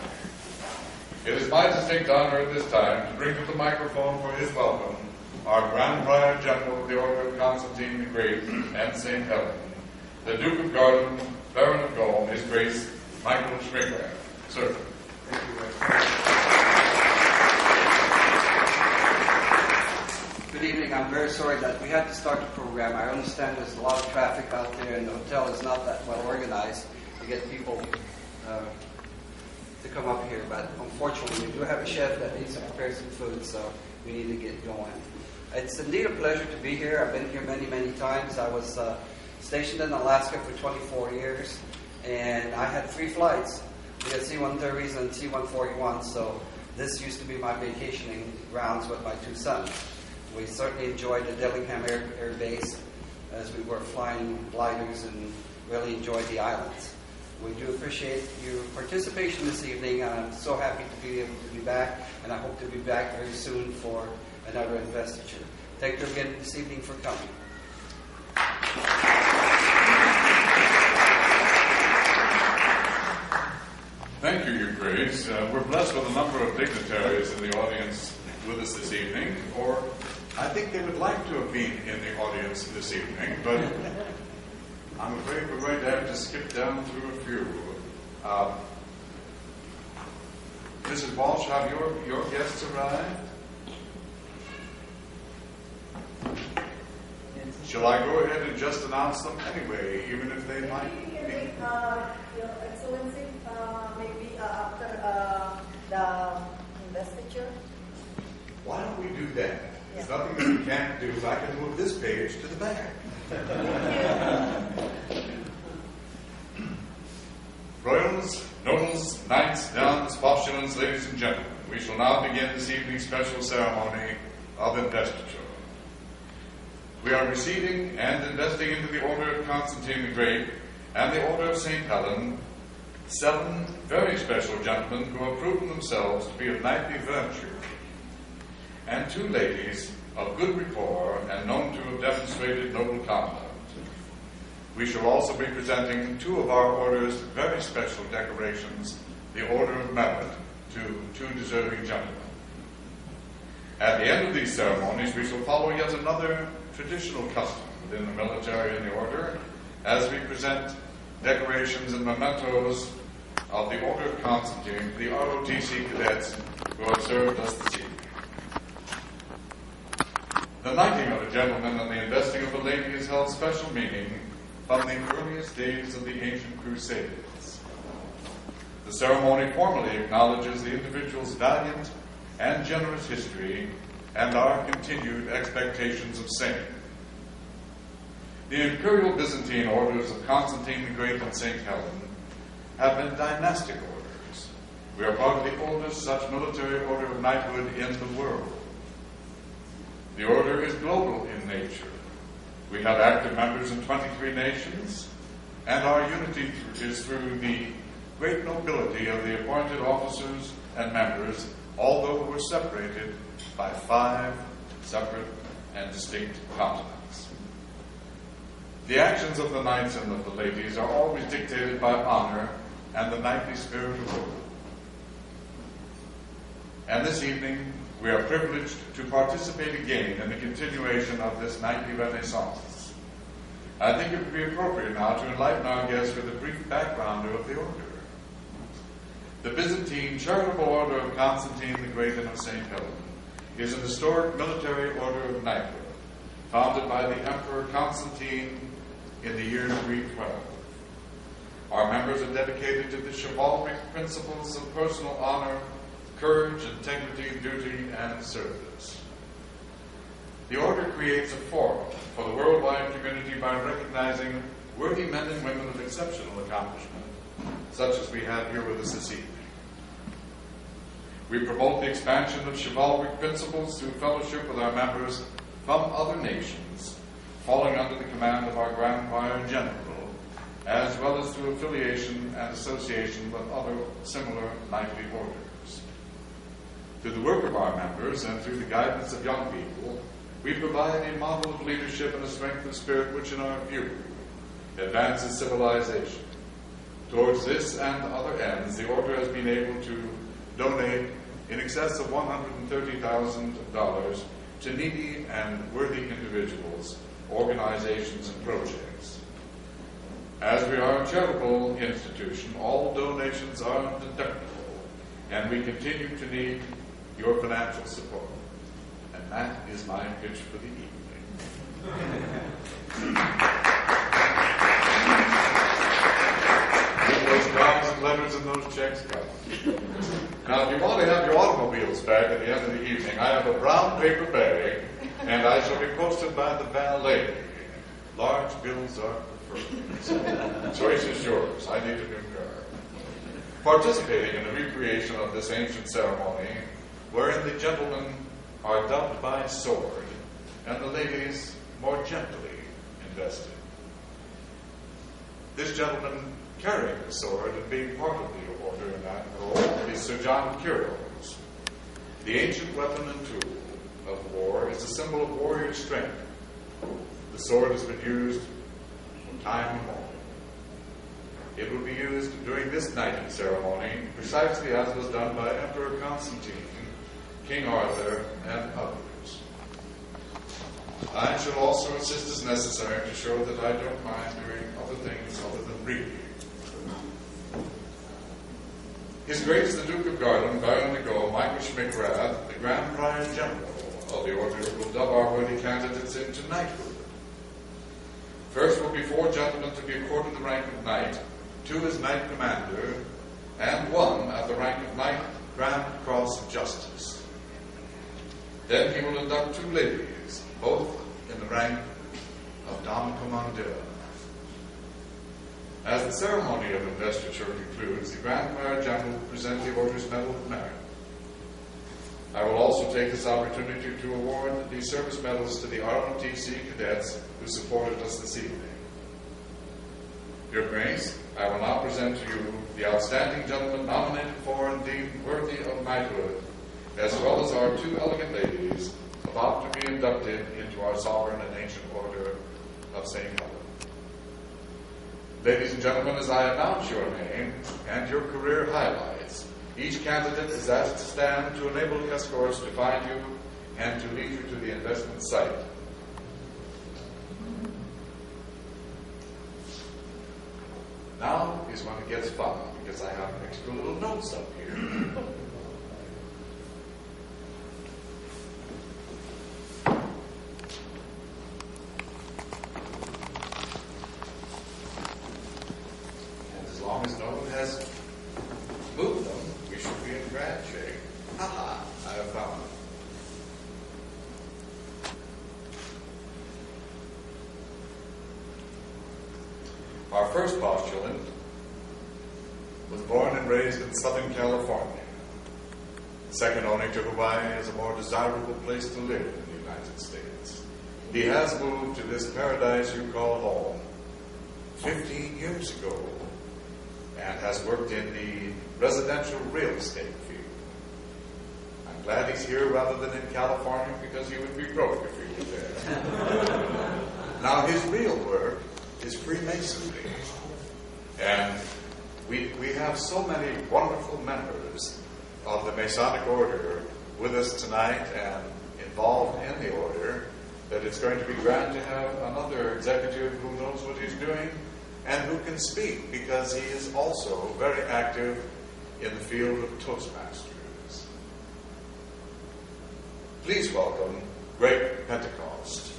[SPEAKER 13] It is my distinct honor at this time to bring to the microphone for his welcome our Grand Prior General of the Order of Constantine the Great and St. Helen, the Duke of Gardin, Baron of Gaul, His Grace Michael Schmickgrad. Sir.
[SPEAKER 15] Thank you very much. Good evening. I'm very sorry that we had to start the program. I understand there's a lot of traffic out there and the hotel is not that well organized to get people to come up here. But unfortunately, we do have a chef that needs to prepare some food, so we need to get going. It's indeed a pleasure to be here. I've been here many, many times. I was stationed in Alaska for 24 years, and I had 3 flights. We had C-130s and C-141s, so this used to be my vacationing grounds with my 2 sons. We certainly enjoyed the Dillingham Air Base as we were flying gliders and really enjoyed the islands. We do appreciate your participation this evening. I'm so happy to be able to be back, and I hope to be back very soon for another investiture. Thank you again this evening for coming.
[SPEAKER 13] Thank you, Your Grace. We're blessed with a number of dignitaries in the audience with us this evening, or I think they would like to have been in the audience this evening, but I'm afraid we're going to have to skip down through a few. Mrs. Walsh, have your guests arrived? Shall I go ahead and just announce them anyway, even if they might be?
[SPEAKER 16] Your Excellency, maybe after the investiture.
[SPEAKER 13] Why don't we do that? There's nothing that we can't do, so I can move this page to the back. Royals, nobles, knights, downs, postulants, ladies and gentlemen, we shall now begin this evening's special ceremony of investiture. We are receiving and investing into the Order of Constantine the Great and the Order of St. Helen 7 very special gentlemen who have proven themselves to be of knightly virtue, and 2 ladies of good rapport and known to have demonstrated noble conduct. We shall also be presenting 2 of our Order's very special decorations, the Order of Merit, to 2 deserving gentlemen. At the end of these ceremonies, we shall follow yet another traditional custom within the military and the Order, as we present decorations and mementos of the Order of Constantine to the ROTC cadets who have served us this evening. The knighting of a gentleman and the investing of a lady has held special meaning from the earliest days of the ancient Crusades. The ceremony formally acknowledges the individual's valiant and generous history and our continued expectations of same. The imperial Byzantine orders of Constantine the Great and St. Helen have been dynastic orders. We are part of the oldest such military order of knighthood in the world. The order is global in nature. We have active members in 23 nations, and our unity is through the great nobility of the appointed officers and members, although we're separated by 5 separate and distinct continents. The actions of the knights and of the ladies are always dictated by honor and the knightly spirit of order. And this evening, we are privileged to participate again in the continuation of this knightly renaissance. I think it would be appropriate now to enlighten our guests with a brief background of the order. The Byzantine Charitable Order of Constantine the Great and of St. Helen is an historic military order of knighthood, founded by the Emperor Constantine in the year 312. Our members are dedicated to the chivalric principles of personal honor, courage, integrity, duty, and service. The order creates a forum for the worldwide community by recognizing worthy men and women of exceptional accomplishment, such as we have here with us this evening. We promote the expansion of chivalric principles through fellowship with our members from other nations, falling under the command of our Grand Prior General, as well as through affiliation and association with other similar knightly orders. Through the work of our members and through the guidance of young people, we provide a model of leadership and a strength of spirit which, in our view, advances civilization. Towards this and other ends, the Order has been able to donate in excess of $130,000 to needy and worthy individuals, organizations, and projects. As we are a charitable institution, all donations are deductible, and we continue to need your financial support. And that is my pitch for the evening. Get those drawings and letters and those checks coming. Now, if you want to have your automobiles back at the end of the evening, I have a brown paper bag, and I shall be posted by the valet. Large bills are preferred. Choice is yours. I need a new car. Participating in the recreation of this ancient ceremony, wherein the gentlemen are dubbed by sword, and the ladies more gently invested. This gentleman carrying the sword and being part of the order in that role is Sir John Kyros. The ancient weapon and tool of war is a symbol of warrior strength. The sword has been used from time immemorial. It will be used during this knighting ceremony precisely as was done by Emperor Constantine, King Arthur, and others. I shall also assist as necessary to show that I don't mind doing other things other than reading. His Grace the Duke of Garland, Baron de Gaulle, Michael Schmickrath, the Grand Prior General of the Order, will dub our worthy candidates into knighthood. First will be 4 gentlemen to be accorded the rank of knight, 2 as knight commander, and 1 at the rank of Knight Grand Cross of Justice. Then he will induct 2 ladies, both in the rank of Dame Commandeur. As the ceremony of investiture concludes, the Grand Prior General will present the Order's Medal of Merit. I will also take this opportunity to award the service medals to the ROTC cadets who supported us this evening. Your Grace, I will now present to you the outstanding gentlemen nominated for and deemed worthy of knighthood, as well as our 2 elegant ladies about to be inducted into our sovereign and ancient Order of St. Helen. Ladies and gentlemen, as I announce your name and your career highlights, each candidate is asked to stand to enable escorts to find you and to lead you to the investment site. Now is when it gets fun, because I have extra little notes up here. As long as no one has moved them, we should be in grand shape. Haha, I have found them. Our first postulant was born and raised in Southern California. second only to Hawaii as a more desirable place to live in the United States. He has moved to this paradise you call home 15 years ago and has worked in the residential real estate field. I'm glad he's here rather than in California because he would be broke if he were there. Now, his real work is Freemasonry. And we have so many wonderful members of the Masonic Order with us tonight and involved in the order that it's going to be grand to have another executive who knows what he's doing and who can speak, because he is also very active in the field of Toastmasters. Please welcome Greg Pentecost.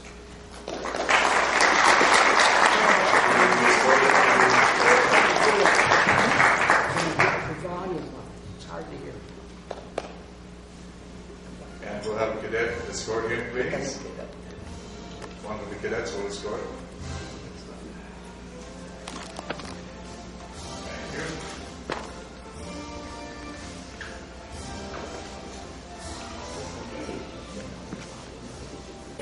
[SPEAKER 13] And we'll have a cadet escort him, please. One of the cadets will escort him. Thank you.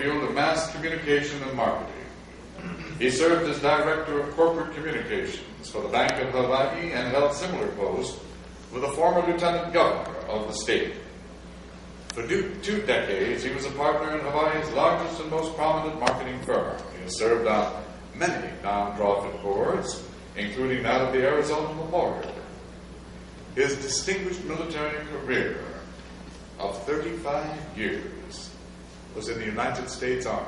[SPEAKER 13] Field of Mass Communication and Marketing. He served as Director of Corporate Communications for the Bank of Hawaii and held similar posts with a former Lieutenant Governor of the state. For 2 decades, he was a partner in Hawaii's largest and most prominent marketing firm. He has served on many nonprofit boards, including that of the Arizona Memorial. His distinguished military career of 35 years was in the United States Army.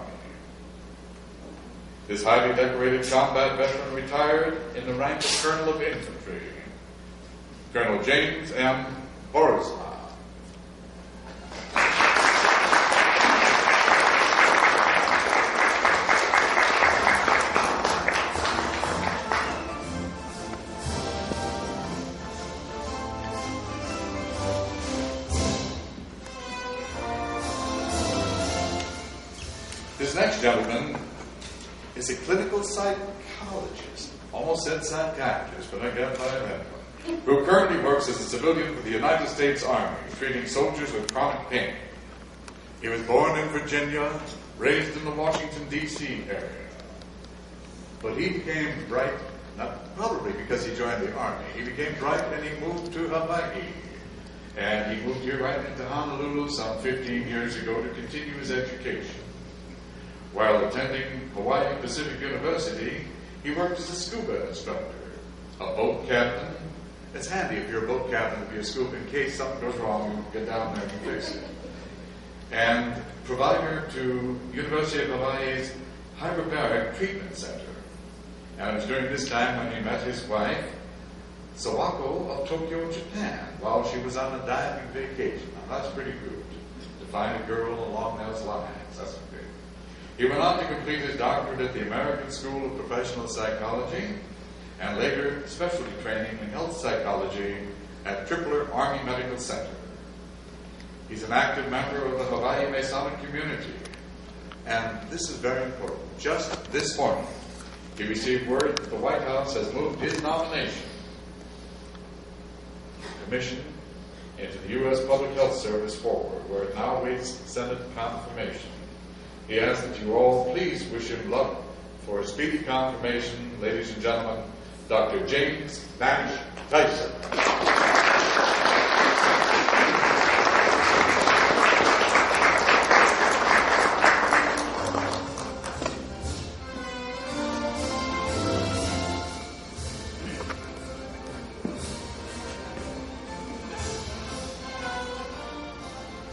[SPEAKER 13] This highly decorated combat veteran retired in the rank of Colonel of Infantry, Colonel James M. Borisma. This next gentleman is a clinical psychologist, almost said psychiatrist, but I got by that one, who currently works as a civilian for the United States Army, treating soldiers with chronic pain. He was born in Virginia, raised in the Washington, D.C. area. But he became bright, not probably because he joined the Army. He became bright and he moved to Hawaii. And he moved here right into Honolulu some 15 years ago to continue his education. While attending Hawaii Pacific University, he worked as a scuba instructor, a boat captain. It's handy if you're a boat captain to be a scuba in case something goes wrong, you can get down there and fix it. And provider to University of Hawaii's Hyperbaric Treatment Center. And it was during this time when he met his wife, Sawako of Tokyo, Japan, while she was on a diving vacation. Now that's pretty good, to find a girl along those lines. That's great. He went on to complete his doctorate at the American School of Professional Psychology and later specialty training in health psychology at Tripler Army Medical Center. He's an active member of the Hawaii Masonic community. And this is very important. Just this morning, he received word that the White House has moved his nomination commission into the U.S. Public Health Service forward, where it now awaits Senate confirmation. He asks that you all please wish him luck for a speedy confirmation, ladies and gentlemen, Dr. James Nash Tyson.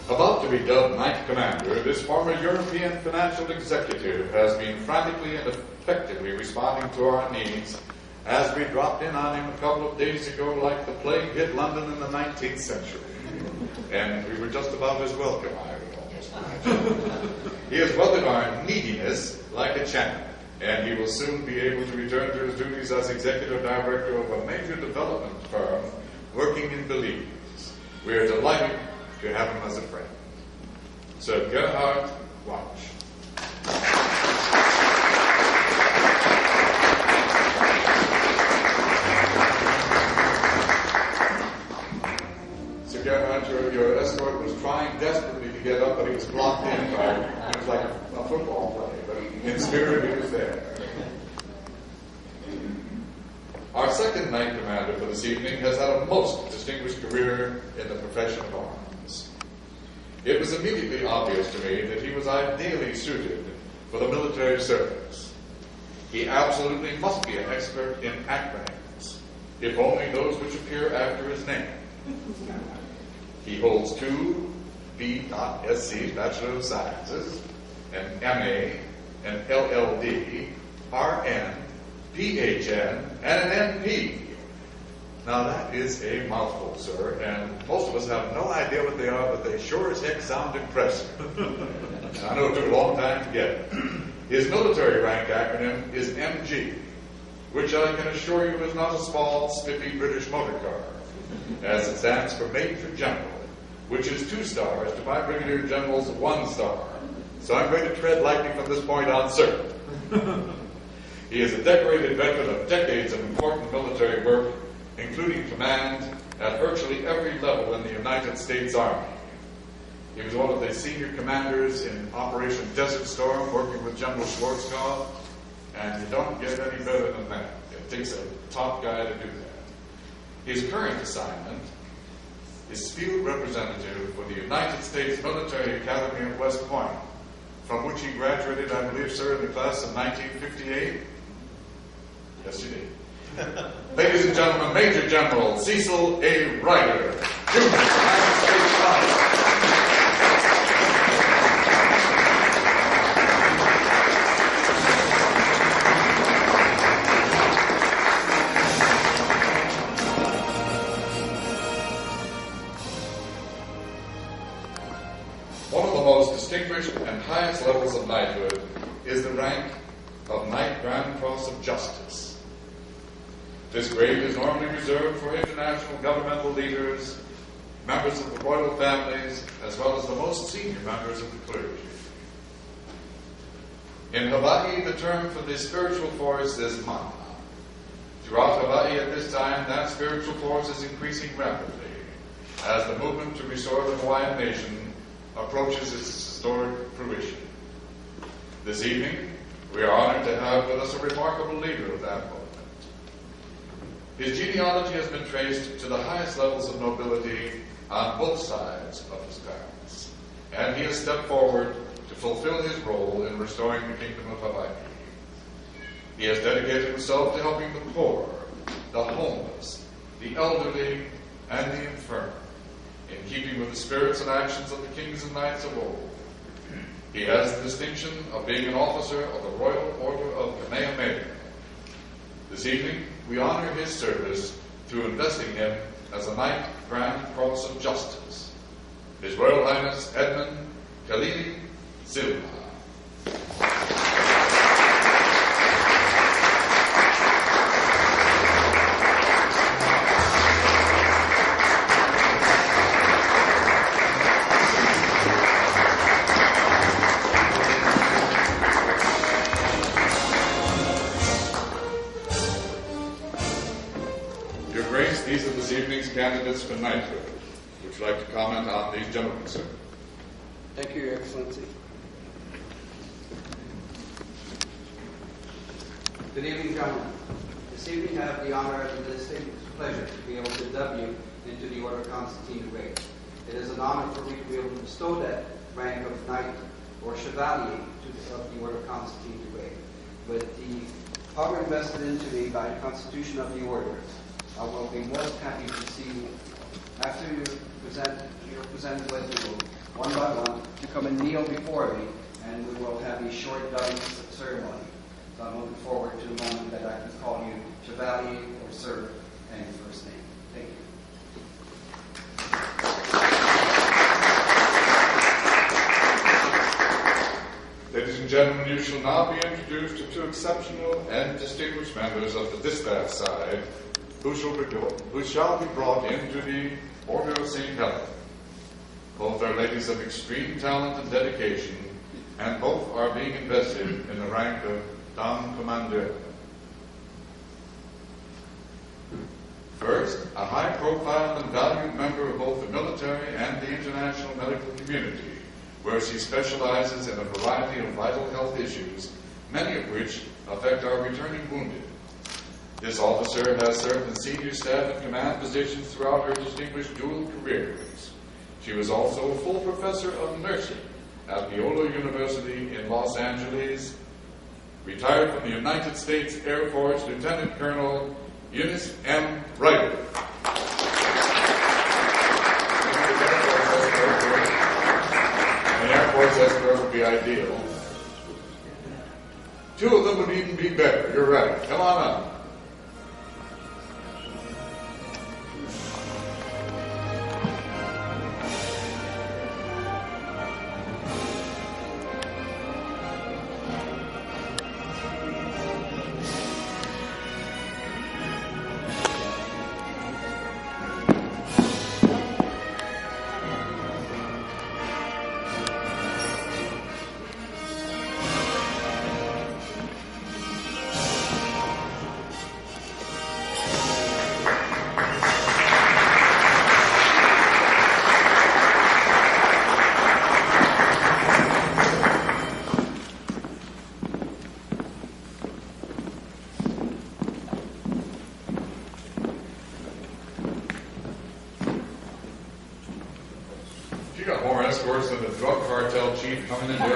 [SPEAKER 13] About to be dubbed Knight Commander, this former European financial executive has been frantically and effectively responding to our needs as we dropped in on him a couple of days ago like the plague hit London in the 19th century. And we were just about as welcome, I would almost imagine. He has weathered our neediness like a champ, and he will soon be able to return to his duties as executive director of a major development firm working in Belize. We are delighted to have him as a friend. Sir Gerhard Watch. Sir Gerhard, your escort spirit, he was there. Our second knight commander for this evening has had a most distinguished career in the profession of arms. It was immediately obvious to me that he was ideally suited for the military service. He absolutely must be an expert in acronyms, if only those which appear after his name. He holds 2 B.Sc. Bachelor of Sciences, an MA, an LLD, RN, PHN, and an MP. Now that is a mouthful, sir, and most of us have no idea what they are, but they sure as heck sound impressive. And I know it took a long time to get it. His military rank acronym is MG, which I can assure you is not a small, spiffy British motor car, as it stands for Major General, which is 2 stars to my Brigadier General's 1 star. So I'm going to tread lightly from this point on, sir. He is a decorated veteran of decades of important military work, including command at virtually every level in the United States Army. He was one of the senior commanders in Operation Desert Storm, working with General Schwarzkopf, and you don't get any better than that. It takes a top guy to do that. His current assignment is field representative for the United States Military Academy of West Point, from which he graduated, I believe, sir, in the class of 1958. Yes, you did. Ladies and gentlemen, Major General Cecil A. Ryder, Jr., United States Army. One of the most distinguished and highest levels of knighthood is the rank of Knight Grand Cross of Justice. This grade is normally reserved for international governmental leaders, members of the royal families, as well as the most senior members of the clergy. In Hawaii, the term for the spiritual force is mana. Throughout Hawaii at this time, that spiritual force is increasing rapidly as the movement to restore the Hawaiian nation approaches its historic fruition. This evening, we are honored to have with us a remarkable leader of that movement. His genealogy has been traced to the highest levels of nobility on both sides of his parents, and he has stepped forward to fulfill his role in restoring the Kingdom of Hawaii. He has dedicated himself to helping the poor, the homeless, the elderly, and the infirm, in keeping with the spirits and actions of the kings and knights of old. He has the distinction of being an officer of the Royal Order of Kamehameha. This evening, we honor his service through investing him as a Knight Grand Cross of Justice. His Royal Highness Edmund Kalili Silva. These are this evening's candidates for knighthood. Would you like to comment on these gentlemen, sir?
[SPEAKER 15] Thank you, Your Excellency. Good evening, gentlemen. This evening I have the honor and the distinct pleasure to be able to dub you into the Order of Constantine the Great. It is an honor for me to be able to bestow that rank of knight or chevalier of the Order of Constantine the Great. With the power invested into me by the Constitution of the Order, I will be most happy to see you, after you're presented with you, one by one, to come and kneel before me, and we will have a short dubbing ceremony. So I'm looking forward to the moment that I can call you Chevalier or Sir and your first name. Thank
[SPEAKER 13] you. Ladies and gentlemen, you shall now be introduced to 2 exceptional and distinguished members of the dispatch side who shall be brought into the Order of St. Helen. Both are ladies of extreme talent and dedication, and both are being invested in the rank of Dame Commander. First, a high-profile and valued member of both the military and the international medical community, where she specializes in a variety of vital health issues, many of which affect our returning wounded. This officer has served in senior staff and command positions throughout her distinguished dual careers. She was also a full professor of nursing at Loyola University in Los Angeles. Retired from the United States Air Force, Lieutenant Colonel Eunice M. Ryder. An Air Force escort would be ideal. Two of them would even be better. You're right. Come on up. You got more escorts than the drug cartel chief coming into LA.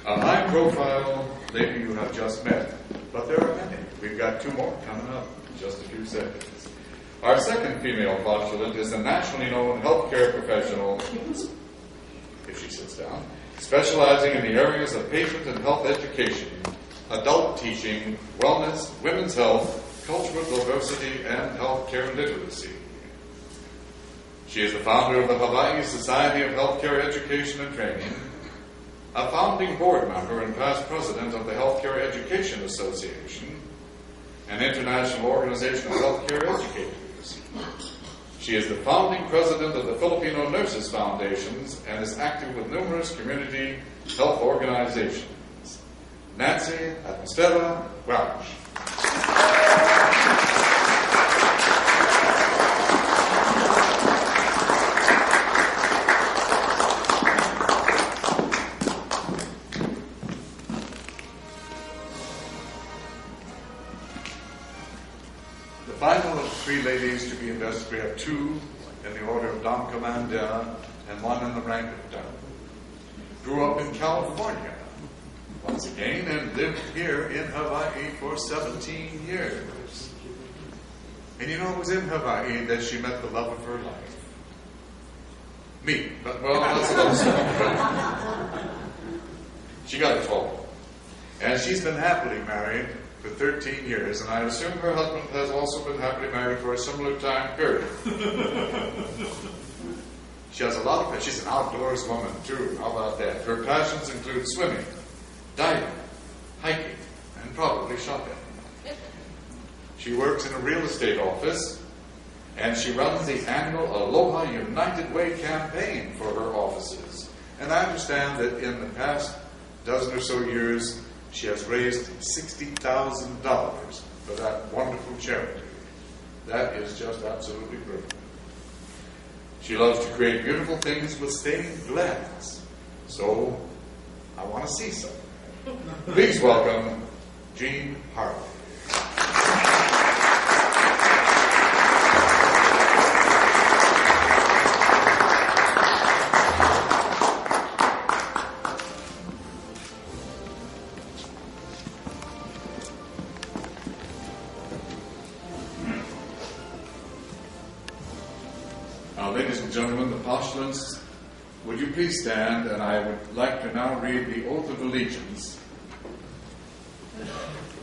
[SPEAKER 13] A high-profile lady you have just met, but there are many. We've got two more coming up in just a few seconds. Our second female postulant is a nationally known healthcare professional, if she sits down, specializing in the areas of patient and health education, adult teaching, wellness, women's health, cultural diversity, and healthcare literacy. She is the founder of the Hawaii Society of Healthcare Education and Training, a founding board member and past president of the Healthcare Education Association, an international organization of healthcare educators. She is the founding president of the Filipino Nurses Foundations and is active with numerous community health organizations. knightz.Military. The final of three ladies to be invested, we have two in the order of Dam Commander and one in the rank of Dam. Grew up in California, once again, and lived here in Hawaii for 17 years. And you know, it was in Hawaii that she met the love of her life. Me. But, well, that's another story. She got a fall. And she's been happily married for 13 years, and I assume her husband has also been happily married for a similar time period. She has a lot of, she's an outdoors woman too, how about that? Her passions include swimming, diving, hiking, and probably shopping. She works in a real estate office, and she runs the annual Aloha United Way campaign for her offices. And I understand that in the past dozen or so years, she has raised $60,000 for that wonderful charity. That is just absolutely brilliant. She loves to create beautiful things with stained glass. So, I want to see some. Please welcome Jean Harley. Ladies and gentlemen, the postulants, would you please stand, and I would like to now read the Oath of Allegiance.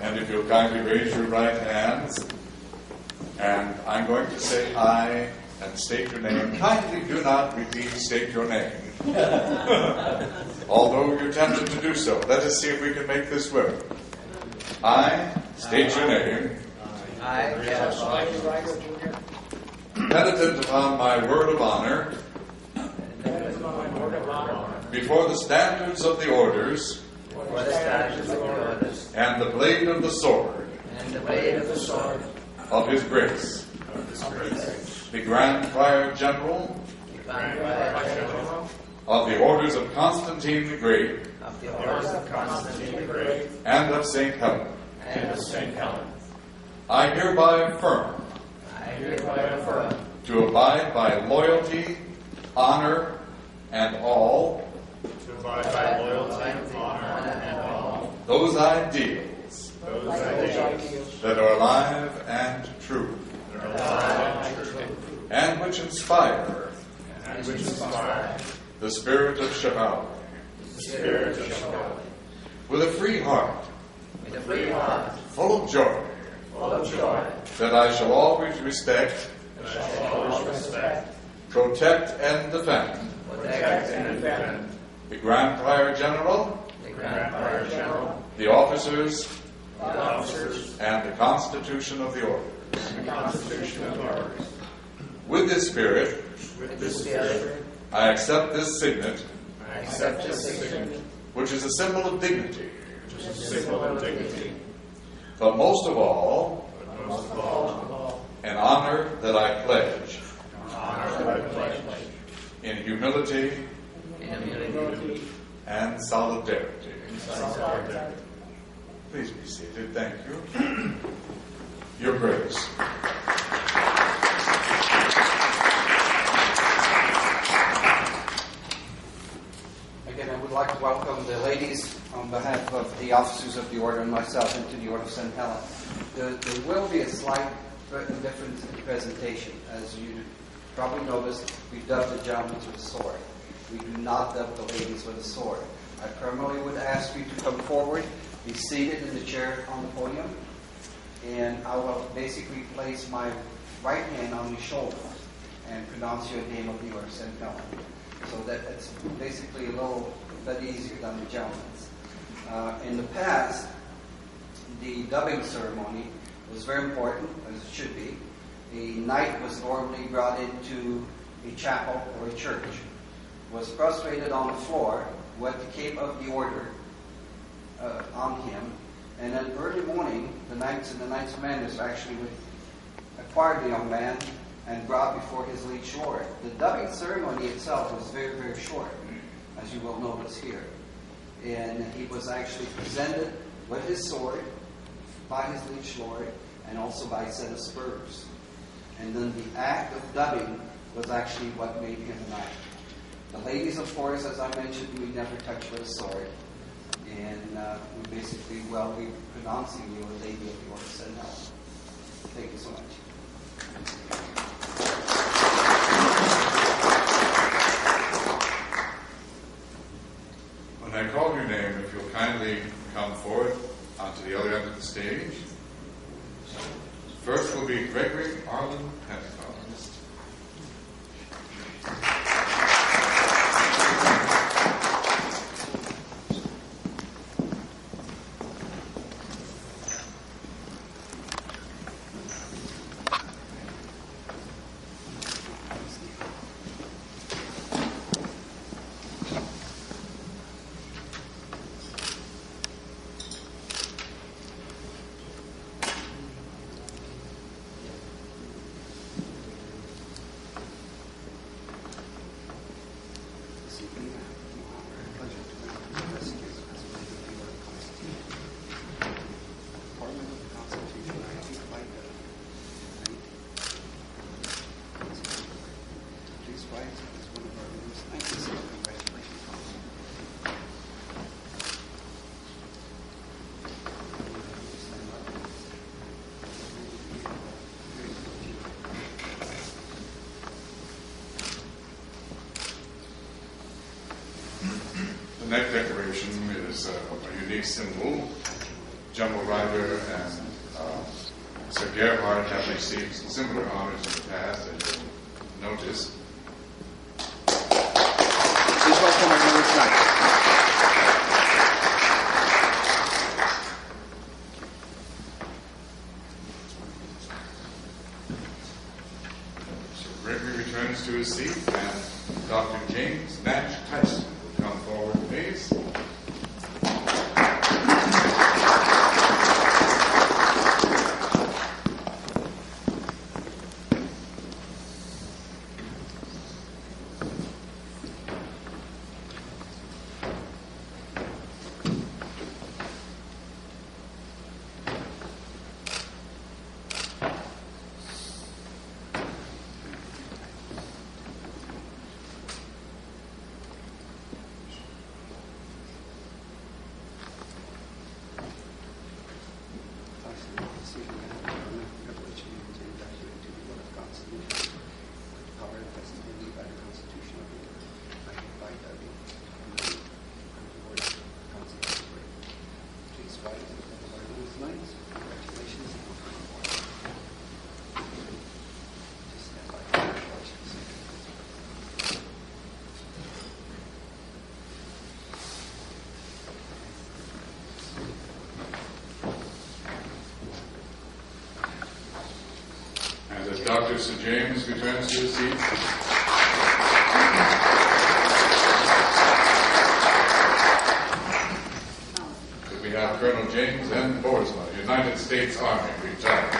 [SPEAKER 13] And if you'll kindly raise your right hands, and I'm going to say I and state your name. Kindly do not repeat, state your name. Although you're tempted to do so. Let us see if we can make this work. I state your name.
[SPEAKER 10] I,
[SPEAKER 13] Penitent upon my word of honor, before the standards of the orders, and the blade of the sword, of His Grace, the Grand Prior General of the orders of Constantine the Great and of St. Helen. I hereby affirm to abide by loyalty, honor, and all those ideals that are alive and true, and which inspire the spirit of chivalry. With a free heart, full of joy, that I shall always respect, protect, and defend the Grand Prior General, the officers, and the Constitution of the Orders. With this spirit, I accept this signet, which is a symbol of dignity, but most of all, an honor that I pledge in humility and solidarity. Please be seated. Thank you. Your Grace.
[SPEAKER 15] Again, I would like to welcome the ladies on behalf of the officers of the Order and myself into the Order of St. Helen. There will be a slight difference in presentation. As you probably noticed, we dubbed the gentlemen with a sword. We do not dub the ladies with a sword. I primarily would ask you to come forward, be seated in the chair on the podium, and I will basically place my right hand on your shoulder and pronounce your name of the Order of St. Helen. So that it's basically a little bit easier than the gentlemen's. In the past, the dubbing ceremony was very important, as it should be. The knight was normally brought into a chapel or a church, was prostrated on the floor with the cape of the order on him, and then early morning, the knights and the knights commanders actually would acquire the young man and brought before his liege lord. The dubbing ceremony itself was very, very short, as you will notice here. And he was actually presented with his sword by his liege lord and also by a set of spurs. And then the act of dubbing was actually what made him a knight. The ladies, of course, as I mentioned, we never touch with a sword. And we basically, well, we're pronouncing you a lady of the Order of St. Helen. Thank you so much.
[SPEAKER 13] When I call your name, if you'll kindly come forward onto the other end of the stage. First will be Gregory Arlen Pentecost. The neck decoration is a unique symbol. General Ryder and Sir Gerhard have received similar honors in the past, as you'll notice.
[SPEAKER 15] Please welcome our newest knight.
[SPEAKER 13] Sir Gregory returns to his seat, and Dr. James Nash Tyson will come forward, please.
[SPEAKER 15] constituted by the Constitution of the Order. I hereby dub you Order of Constitution. Please rise and the Order of Knights. Congratulations. Just stand by. Congratulations.
[SPEAKER 13] And as Dr. Sir James returns to his seat, we have Colonel James N. Borsma, United States Army, retired.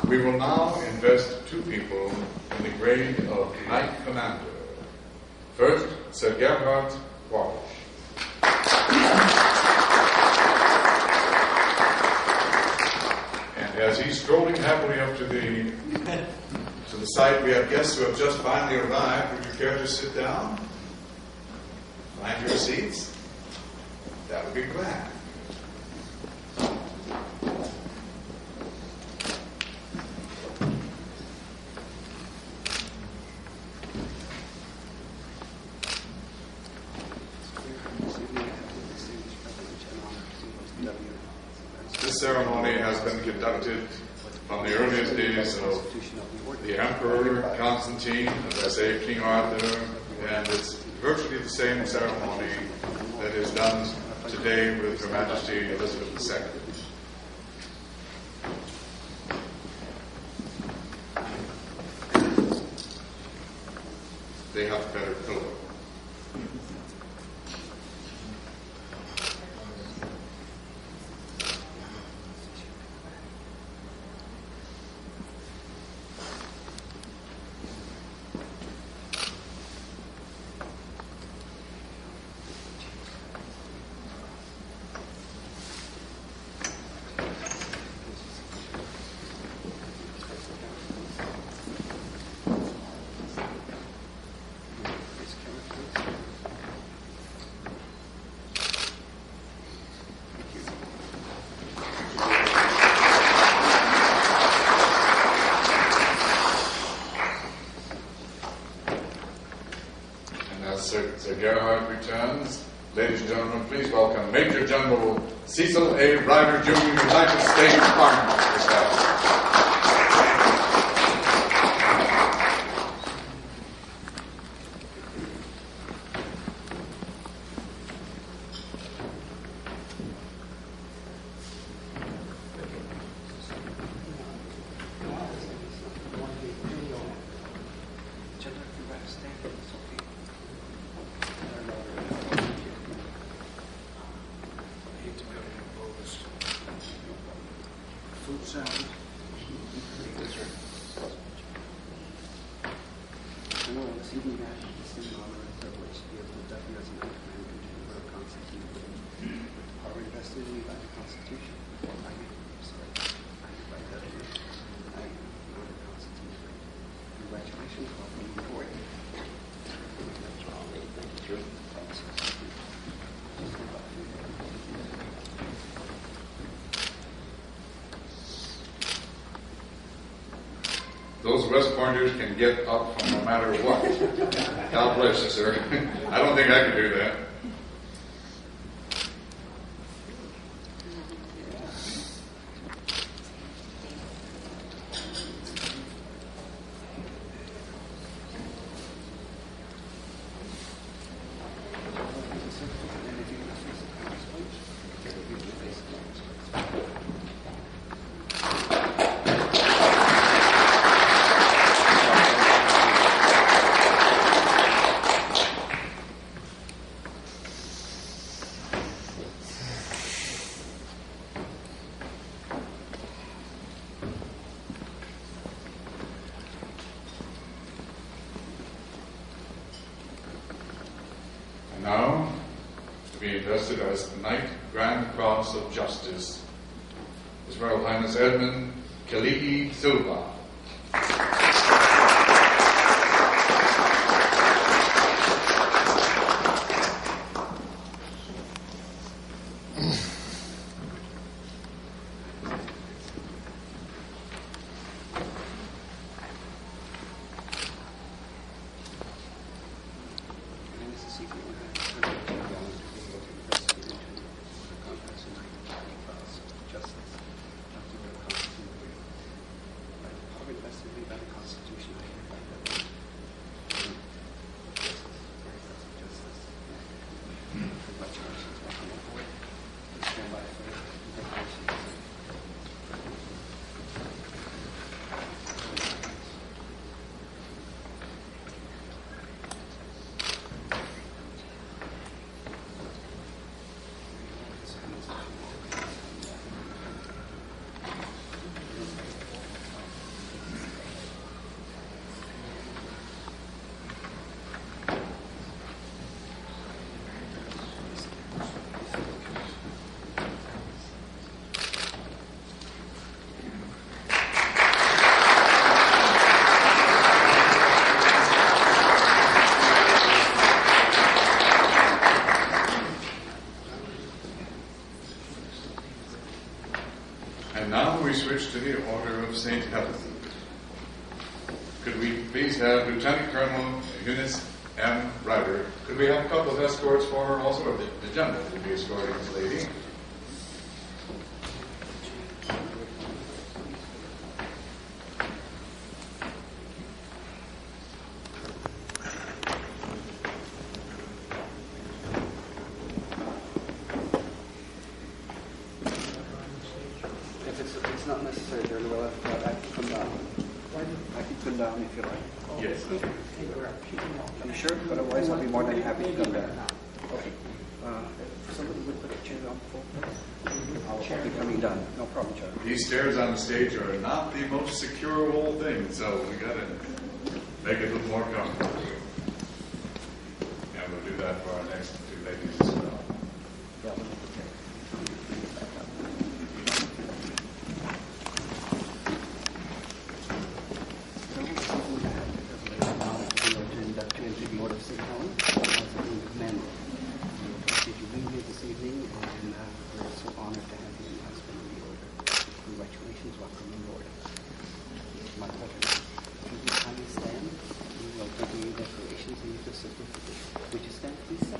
[SPEAKER 13] We will now invest two people in the grade of Knight Commander. First, Sir Gerhard Walsh. And as he's strolling happily up to the site, we have guests who have just finally arrived. Would you care to sit down? Find your seats? That would be grand. This ceremony has been conducted from the earliest days of the Emperor Constantine, as I say, King Arthur, and it's virtually the same ceremony that is done today with Her Majesty Elizabeth II. They have better pillow. Sir Gerhard returns. Ladies and gentlemen, please welcome Major General Cecil A. Ryder, Jr., United States Army. Those West Pointers can get up from no matter what. God bless you, sir. I don't think I could do that. to be invested as Knight Grand Cross of Justice. His Royal Highness Edmund Kali'i Silva. And now we switch to the Order of St. Helen. Could we please have Lieutenant Colonel Eunice M. Ryder? Could we have a couple of escorts for her also, or the general will be escorting this lady?
[SPEAKER 15] It's not necessary, Your Lord. I can come down. I can come down if you like.
[SPEAKER 13] Yes.
[SPEAKER 15] Are you sure? Otherwise, I'll be more than happy to come down. Okay. Somebody would put a chair on before. I'll be coming down. No problem, Charlie.
[SPEAKER 13] These stairs on the stage are not the most secure of all things, so we got to make it a little more comfortable. And we'll do that for our next two ladies as well.
[SPEAKER 15] Would you stand, please?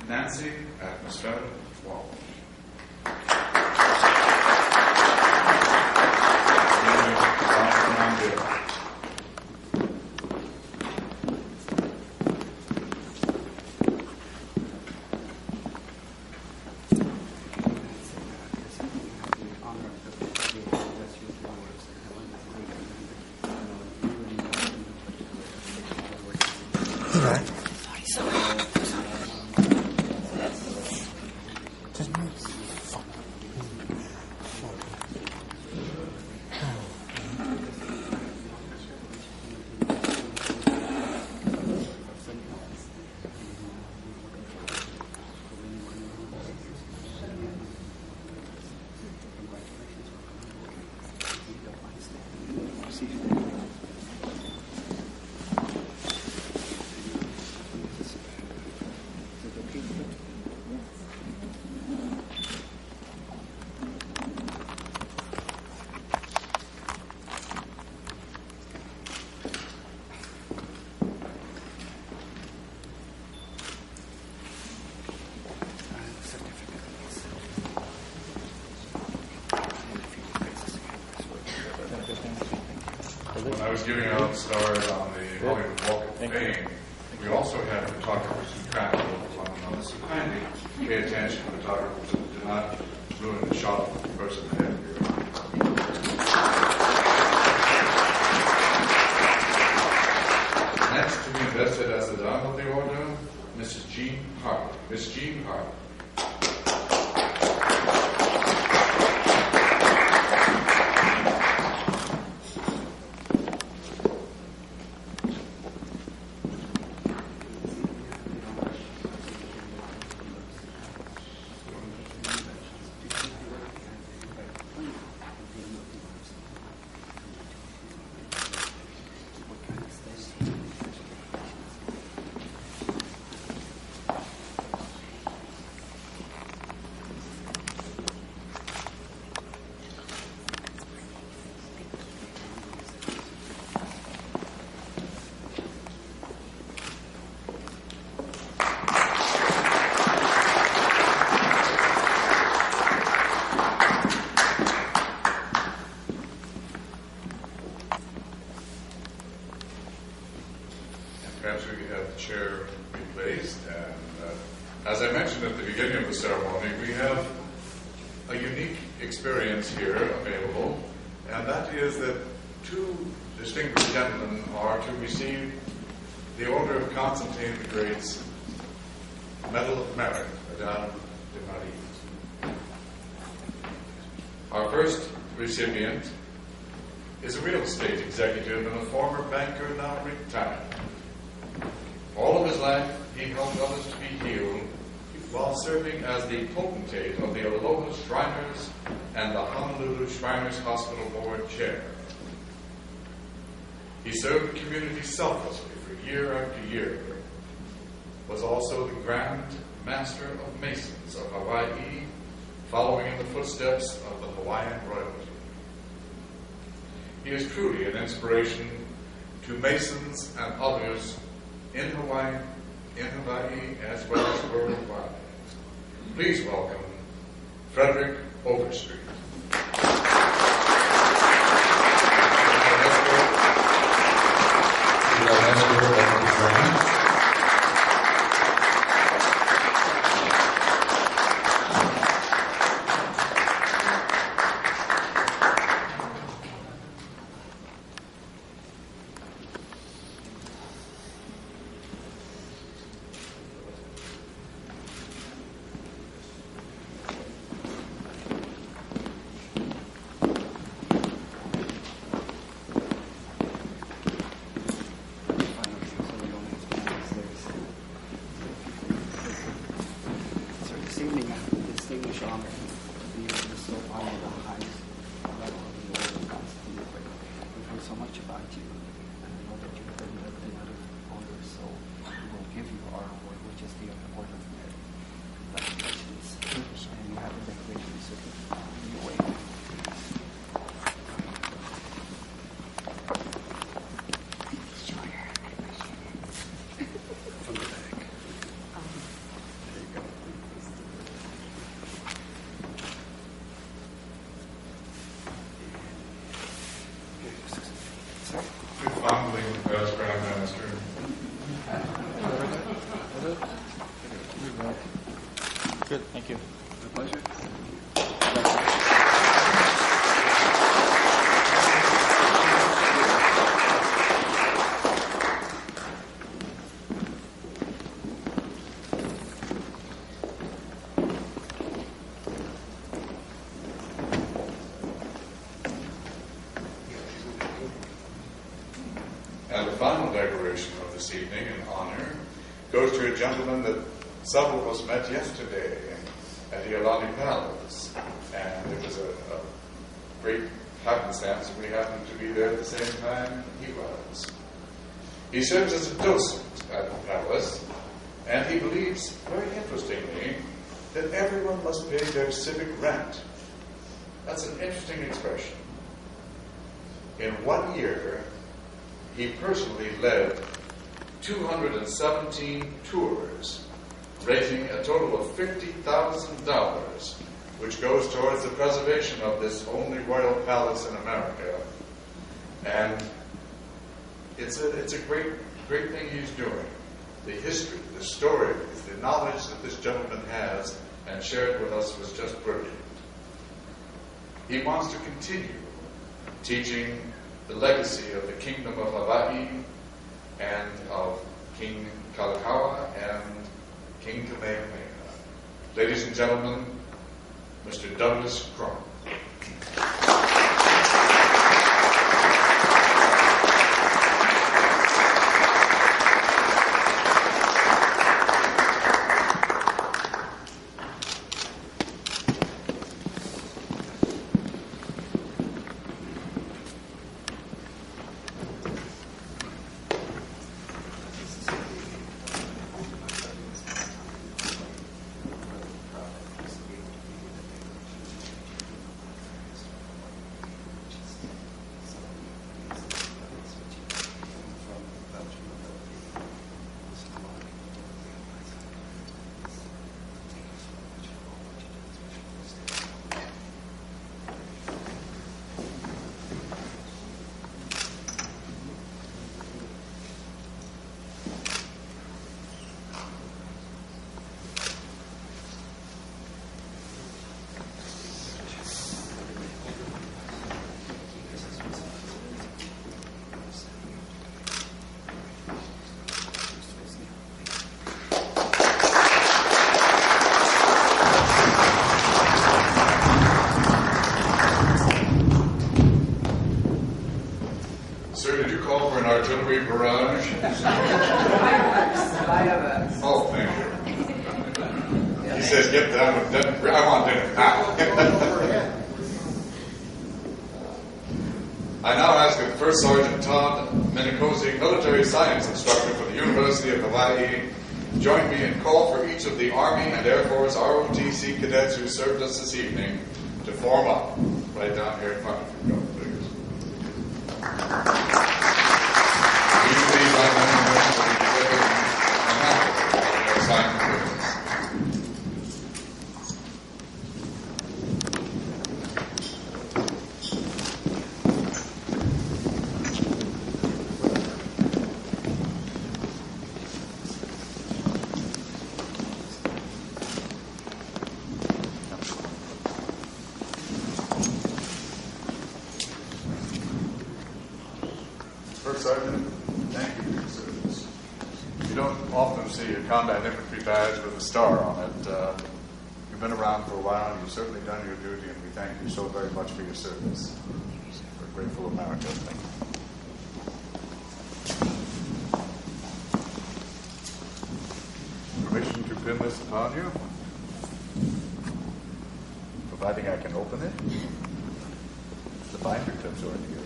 [SPEAKER 13] Nancy Atmospheric Walsh. I was giving out stars on the Hollywood Walk of Fame. We also had photographers who traveled with one another, so kindly pay attention to photographers who do not ruin the shot of the person ahead of you. Next to be invested as the dame of the order, Mrs. Jean Hart. Miss Jean Hart. Perhaps we could have the chair replaced. And as I mentioned at the beginning of the ceremony, we have a unique experience here available, and that is that two distinguished gentlemen are to receive the Order of Constantine the Great's Medal of Merit, Madame de Marie. Our first recipient is a real estate executive and a former banker now retired. All of his life, he helped others to be healed while serving as the potentate of the Aloha Shriners and the Honolulu Shriners Hospital Board Chair. He served the community selflessly for year after year, was also the Grand Master of Masons of Hawaii, following in the footsteps of the Hawaiian royalty. He is truly an inspiration to Masons and others in Hawaii as well as worldwide. Please welcome Frederick Overstreet.
[SPEAKER 12] Good, thank you.
[SPEAKER 15] My pleasure.
[SPEAKER 13] And the final decoration of this evening in honor goes to a gentleman that several of us met yesterday at the Iolani Palace. And it was a great happenstance. We happened to be there at the same time he was. He serves as a docent at the palace, and he believes, very interestingly, that everyone must pay their civic rent. That's an interesting expression. In 1 year, he personally led 217 tours, raising a total of $50,000, which goes towards the preservation of this only royal palace in America. And it's a great thing he's doing. The history, the stories, the knowledge that this gentleman has and shared with us was just brilliant. He wants to continue teaching the legacy of the Kingdom of Hawaii and of King Kalakaua and King Kamehameha. Ladies and gentlemen, Mr. Douglas Crump. Artillery barrage. Oh, thank you. He says, "Get down with dinner. I want dinner now." I now ask that First Sergeant Todd Minicosi, military science instructor for the University of Hawaii, join me in call for each of the Army and Air Force ROTC cadets who served us this evening to form up. Right down here in front of you, go, please. First Sergeant, thank you for your service. You don't often see a combat infantry badge with a star on it. You've been around for a while, and you've certainly done your duty, and we thank you so very much for your service. We're grateful, America. Thank you. Permission to pin this upon you, providing I can open it. The binder tips are in here.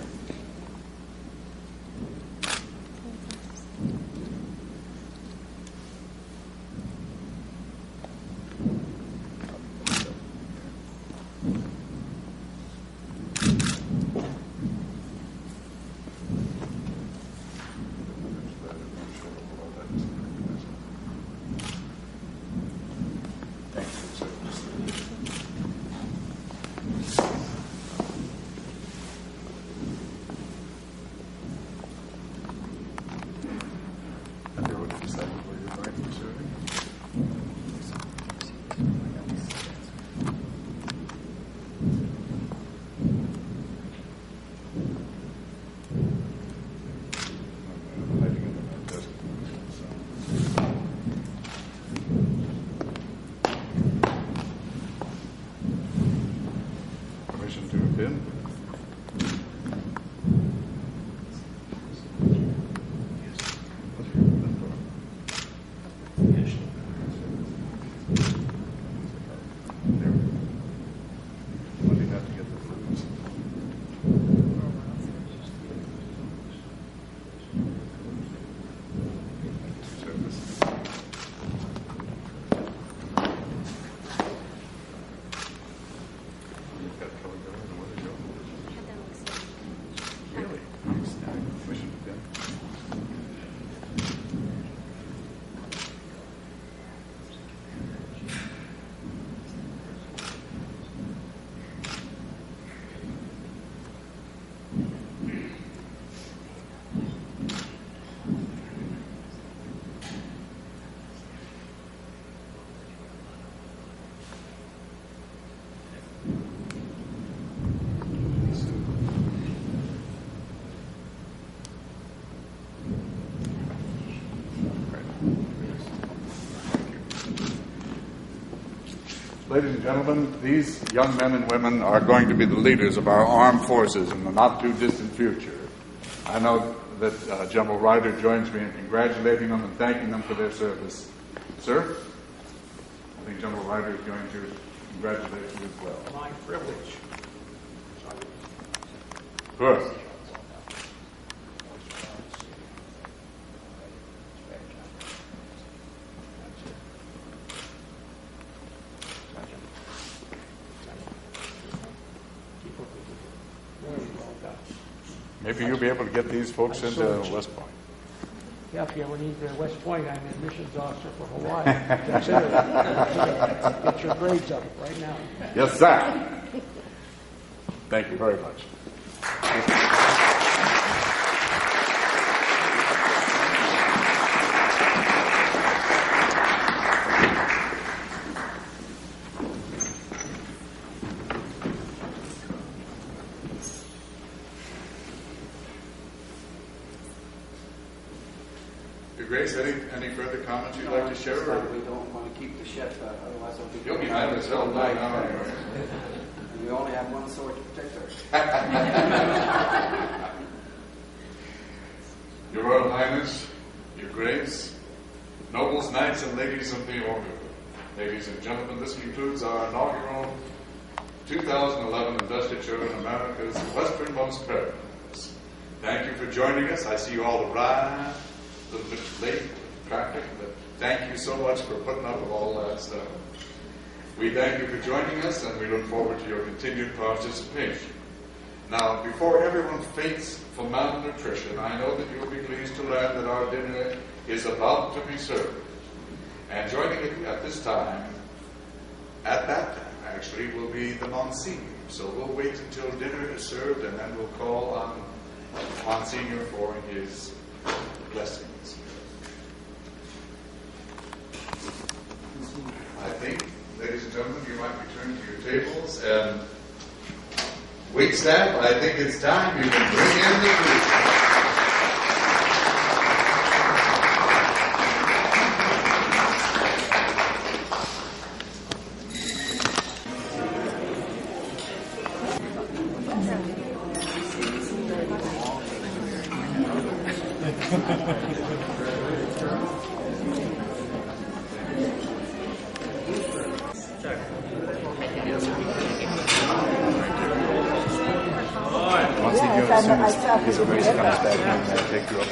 [SPEAKER 13] Ladies and gentlemen, these young men and women are going to be the leaders of our armed forces in the not-too-distant future. I know that General Ryder joins me in congratulating them and thanking them for their service. Sir, I think General Ryder is going to congratulate you as well.
[SPEAKER 7] My privilege.
[SPEAKER 13] Good. Maybe you'll be able to get these folks into West Point.
[SPEAKER 7] Yeah, if you ever need West Point, I'm admissions officer for Hawaii. Consider it. Get your grades up right now.
[SPEAKER 13] Yes, sir. Thank you very much. Grace, any further comments you'd like to share?
[SPEAKER 15] We don't want to keep the chef, otherwise I'll be...
[SPEAKER 13] You'll be behind us all night.
[SPEAKER 15] And we only have one sword to protect her.
[SPEAKER 13] Your Royal Highness, Your Grace, nobles, knights, and ladies of the order. Ladies and gentlemen, this concludes our inaugural 2011 investiture in America's westernmost paradise. Thank you for joining us. I see you all arrived. A little bit late traffic, but thank you so much for putting up with all that stuff. We thank you for joining us, and we look forward to your continued participation. Now, before everyone faints from malnutrition, I know that you'll be pleased to learn that our dinner is about to be served. And joining it at this time, at that time, actually, will be the Monsignor. So we'll wait until dinner is served, and then we'll call on Monsignor for his blessings. I think, ladies and gentlemen, you might return to your tables, and wait staff, I think it's time you can bring in the food. His Grace comes back and take you up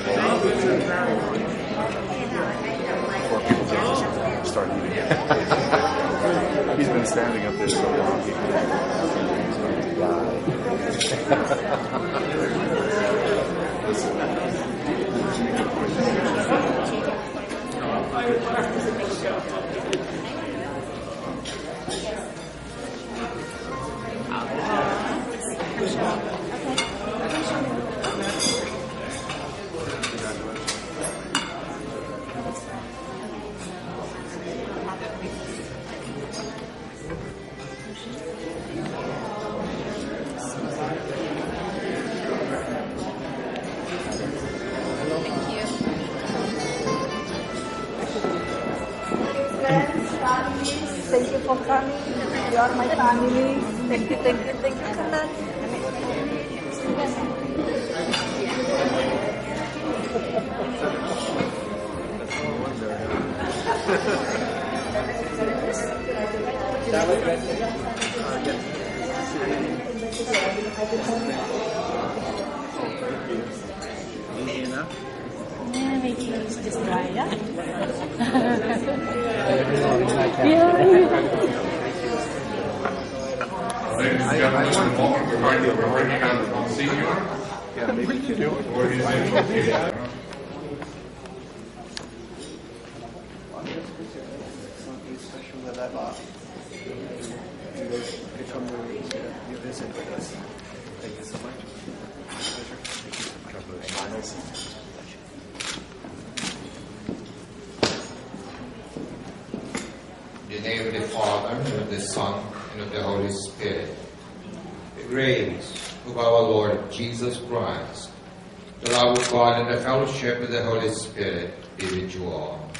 [SPEAKER 13] before people get start eating. He's been standing up there so long he's going to
[SPEAKER 16] Thank you for coming. You are my family. Thank you, thank you, thank you, Kanan.
[SPEAKER 3] Yeah, maybe it's just dry, yeah?
[SPEAKER 13] Ladies and gentlemen, in a moment we're going to bring out the Monsignor. Yeah, maybe you do it before he's introduced.
[SPEAKER 11] Something special that I bought. You guys could come to visit with us. Thank you so much. Pleasure. Thank you so much.
[SPEAKER 17] In the name of the Father, and of the Son, and of the Holy Spirit. The grace of our Lord Jesus Christ, the love of God, and the fellowship of the Holy Spirit be with you all.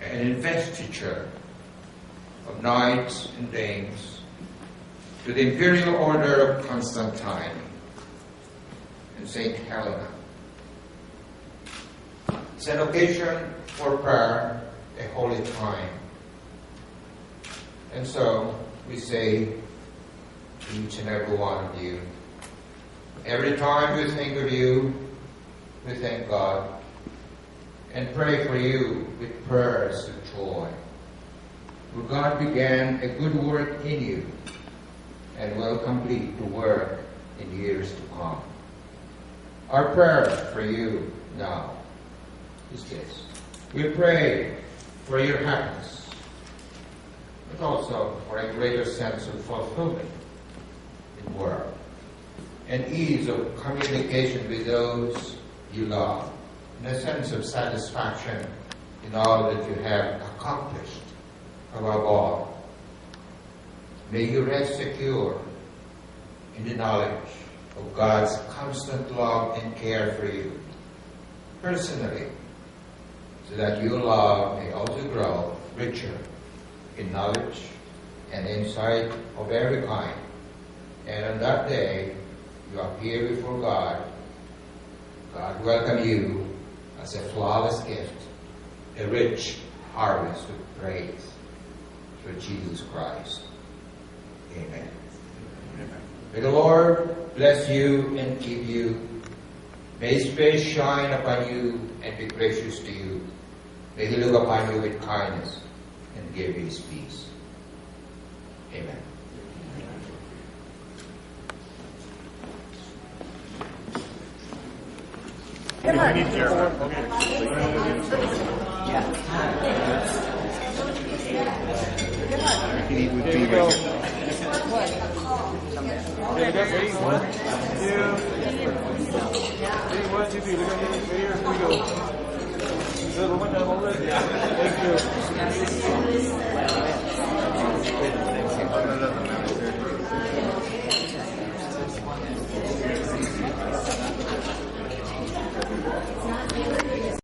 [SPEAKER 17] Amen. an investiture of knights and dames to the Imperial Order of Constantine and St. Helena. It's an occasion for prayer, a holy time. And so we say to each and every one of you, every time we think of you, we thank God and pray for you with prayers of joy. For God began a good work in you and will complete the work in years to come. Our prayer for you now is this. We pray for your happiness, but also for a greater sense of fulfillment in work and ease of communication with those you love, and a sense of satisfaction in all that you have accomplished. Above all, may you rest secure in the knowledge of God's constant love and care for you personally, so that your love may also grow richer in knowledge and insight of every kind. And on that day, you appear before God. God welcome you as a flawless gift, a rich harvest of praise through Jesus Christ. Amen. May the Lord bless you and keep you. May His face shine upon you and be gracious to you. May He look upon you with kindness and give you His peace. Amen.
[SPEAKER 1] I need care.